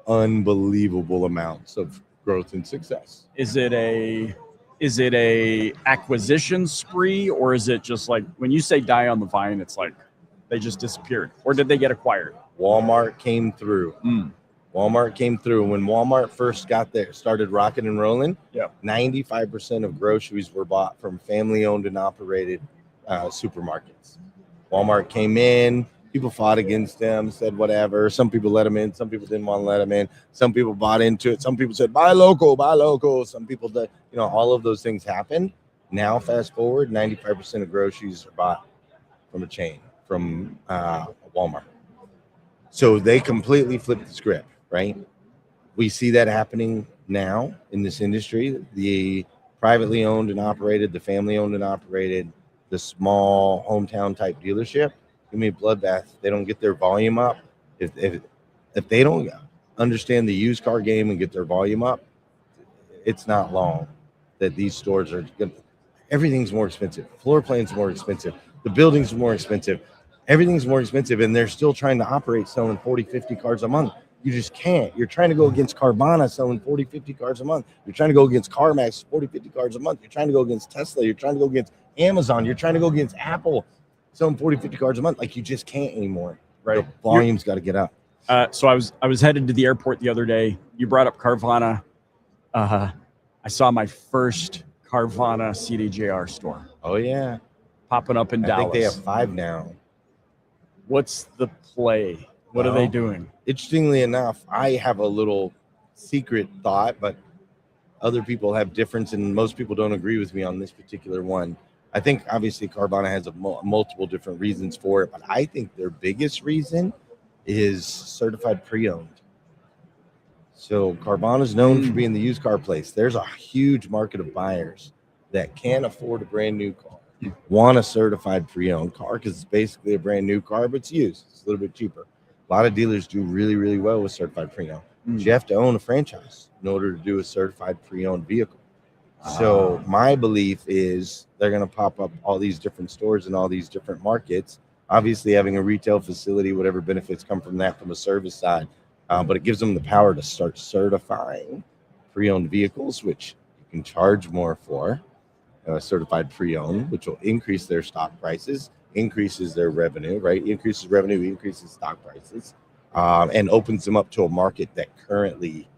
unbelievable amounts of growth and success. Is it a acquisition spree, or is it just like when you say die on the vine, it's like they just disappeared, or did they get acquired? Walmart came through. Walmart came through. When Walmart first got there, started rocking and rolling, 95% of groceries were bought from family-owned and operated supermarkets. Walmart came in. People fought against them, said whatever. Some people let them in. Some people didn't want to let them in. Some people bought into it. Some people said, buy local, buy local. Some people, all of those things happened. Now, fast forward, 95% of groceries are bought from a chain, from Walmart. So they completely flipped the script, right? We see that happening now in this industry. The privately owned and operated, the family owned and operated, the small hometown type dealership give me a bloodbath. They don't get their volume up. If they don't understand the used car game and get their volume up, it's not long that these stores are going. Everything's more expensive. Floor plan's more expensive. The building's more expensive. Everything's more expensive, and they're still trying to operate selling 40, 50 cars a month. You just can't. You're trying to go against Carvana selling 40, 50 cars a month. You're trying to go against CarMax 40, 50 cars a month. You're trying to go against Tesla. You're trying to go against Amazon. You're trying to go against Apple selling 40, 50 cars a month. Like, you just can't anymore. Right. The volume's got to get up. So I was headed to the airport the other day. You brought up Carvana. I saw my first Carvana CDJR store Oh, yeah. popping up in I Dallas. think they have 5 now. What's the play? What are they Well, doing? Interestingly enough, I have a little secret thought, but other people have difference, and most people don't agree with me on this particular one. I think obviously Carvana has multiple different reasons for it, but I think their biggest reason is certified pre-owned. So Carvana is known for being the used car place. There's a huge market of buyers that can't afford a brand new car, want a certified pre-owned car because it's basically a brand new car, but it's used. It's a little bit cheaper. A lot of dealers do really, really well with certified pre-owned. But you have to own a franchise in order to do a certified pre-owned vehicle. So my belief is they're going to pop up all these different stores in all these different markets. Obviously, having a retail facility, whatever benefits come from that from a service side, but it gives them the power to start certifying pre-owned vehicles, which you can charge more for. Certified pre-owned, which will increase their stock prices, increases their revenue, right? Increases revenue, increases stock prices, and opens them up to a market that currently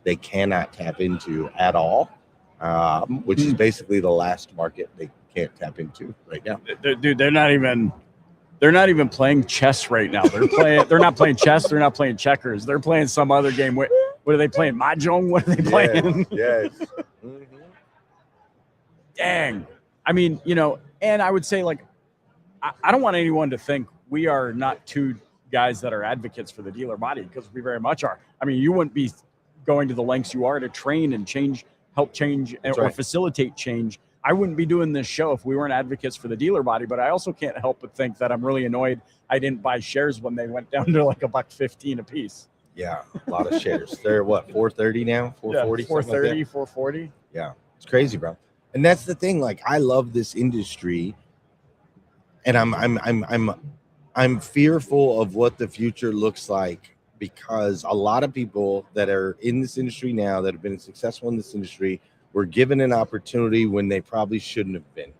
they cannot tap into at all, which is basically the last market they can't tap into right now. Dude, they're not even playing chess right now. They're not playing chess. They're not playing checkers. They're playing some other game. What are they playing? Mahjong? What are they playing? Yes. Mhm. Dang. I mean, and I would say, like, I don't want anyone to think we are not two guys that are advocates for the dealer body, because we very much are. I mean, you wouldn't be going to the lengths you are to train and help change or facilitate change. I wouldn't be doing this show if we weren't advocates for the dealer body, but I also can't help but think that I'm really annoyed I didn't buy shares when they went down to like $1.15 a piece. Yeah, a lot of shares. They're what, 430 now? 440? Yeah, 430, 440. Yeah, it's crazy, bro. And that's the thing. Like, I love this industry, and I'm fearful of what the future looks like, because a lot of people that are in this industry now, that have been successful in this industry, were given an opportunity when they probably shouldn't have been.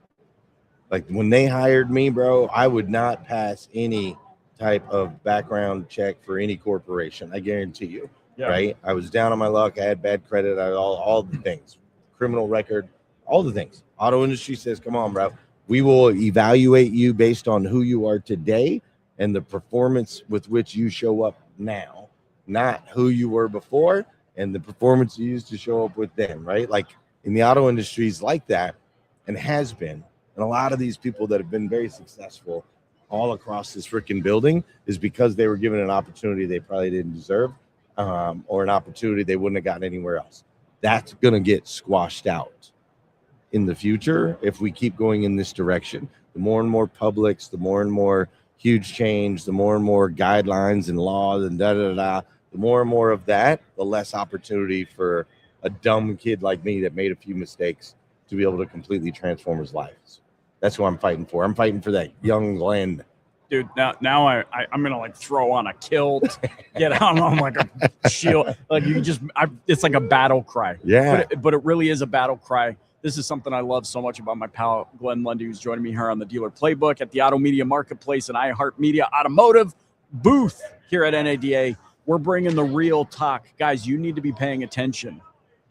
Like, when they hired me, bro, I would not pass any type of background check for any corporation. I guarantee you. Yeah. Right? I was down on my luck. I had bad credit. I had all the things, criminal record, all the things. Auto industry says, come on, bro. We will evaluate you based on who you are today and the performance with which you show up now, not who you were before and the performance you used to show up with them, right? Like, in the auto industry is like that, and has been. And a lot of these people that have been very successful all across this freaking building is because they were given an opportunity they probably didn't deserve, or an opportunity they wouldn't have gotten anywhere else. That's going to get squashed out in the future if we keep going in this direction. The more and more publics, the more and more huge change, the more and more guidelines and laws and the more and more of that, the less opportunity for a dumb kid like me that made a few mistakes to be able to completely transform his life. That's what I'm fighting for. I'm fighting for that young Glenn. Dude, now I'm gonna like throw on a kilt, get on like a shield, like it's like a battle cry. Yeah, but it really is a battle cry. This is something I love so much about my pal Glenn Lundy, who's joining me here on the Dealer Playbook at the Auto Media Marketplace and iHeart Media Automotive booth here at NADA. We're bringing the real talk, guys. You need to be paying attention.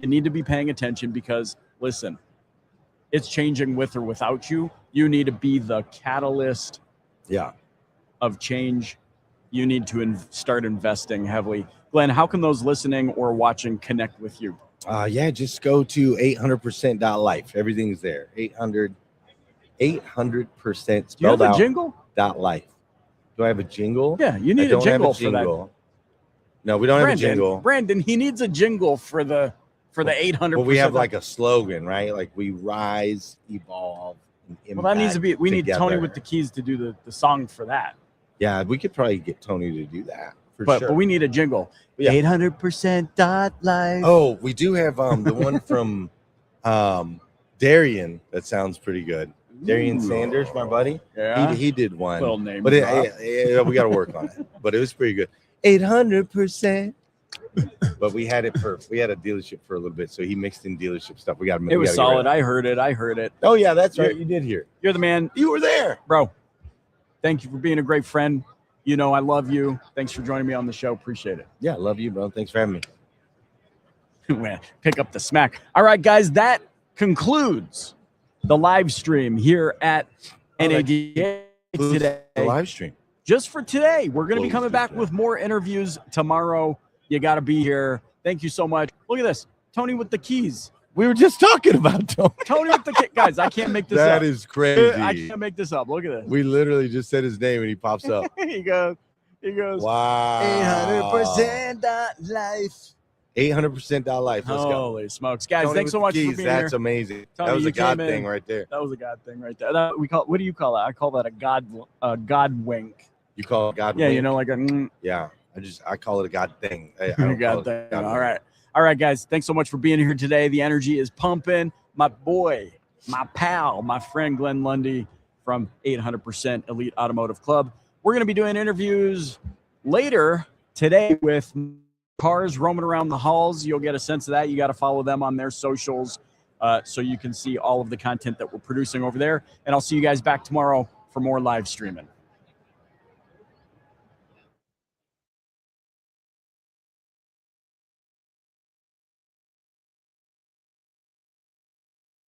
You need to be paying attention because, listen, it's changing with or without you. You need to be the catalyst of change. You need to start investing heavily. Glenn, how can those listening or watching connect with you? Just go to 800%.life. Everything's there. 800% spelled out. Do you have a jingle? .life. Do I have a jingle? Yeah, you need a jingle for that. No, we don't have a jingle. Brandon, he needs a jingle for the 800%. Well, we have like a slogan, right? Like, we rise, evolve, and impact. Well, that needs to be. We need together. Tony with the keys to do the song for that. Yeah, we could probably get Tony to do that for But sure. but we need a jingle. Yeah. 800%.life. Oh, we do have the one from Darian. That sounds pretty good. Darian Ooh. Sanders, my buddy. Yeah. He did one. Little name But drop. we got to work on it. But it was pretty good. 800%. But we had a dealership for a little bit, so he mixed in dealership stuff. It was solid. I heard it. Oh yeah, that's right. You did hear. You're the man. You were there, bro. Thank you for being a great friend. You know I love you. Thanks for joining me on the show. Appreciate it. Yeah, love you, bro. Thanks for having me. Pick up the smack. All right, guys, that concludes the live stream here at NADA today. The live stream. Just for today. We're going to be Closed coming it back down. with more interviews tomorrow. You got to be here. Thank you so much. Look at this. Tony with the keys. We were just talking about Tony. Tony with the keys. Guys, I can't make this up. That is crazy. I can't make this up. Look at this. We literally just said his name and he pops up. He goes. Wow. 800%.life. 800%.life. Let's go. Holy smokes. Guys, Tony thanks so with much the for keys. being That's here. amazing. Tony, that was you a God came thing in. right there. That was a God thing right there. What do you call that? I call that a God wink. You call it God Yeah, wink? you know, like a Yeah. I call it a God thing. I a don't God call it thing. God All wink. right. All right, guys. Thanks so much for being here today. The energy is pumping. My boy, my pal, my friend Glenn Lundy from 800% Elite Automotive Club. We're going to be doing interviews later today with cars roaming around the halls. You'll get a sense of that. You got to follow them on their socials so you can see all of the content that we're producing over there. And I'll see you guys back tomorrow for more live streaming.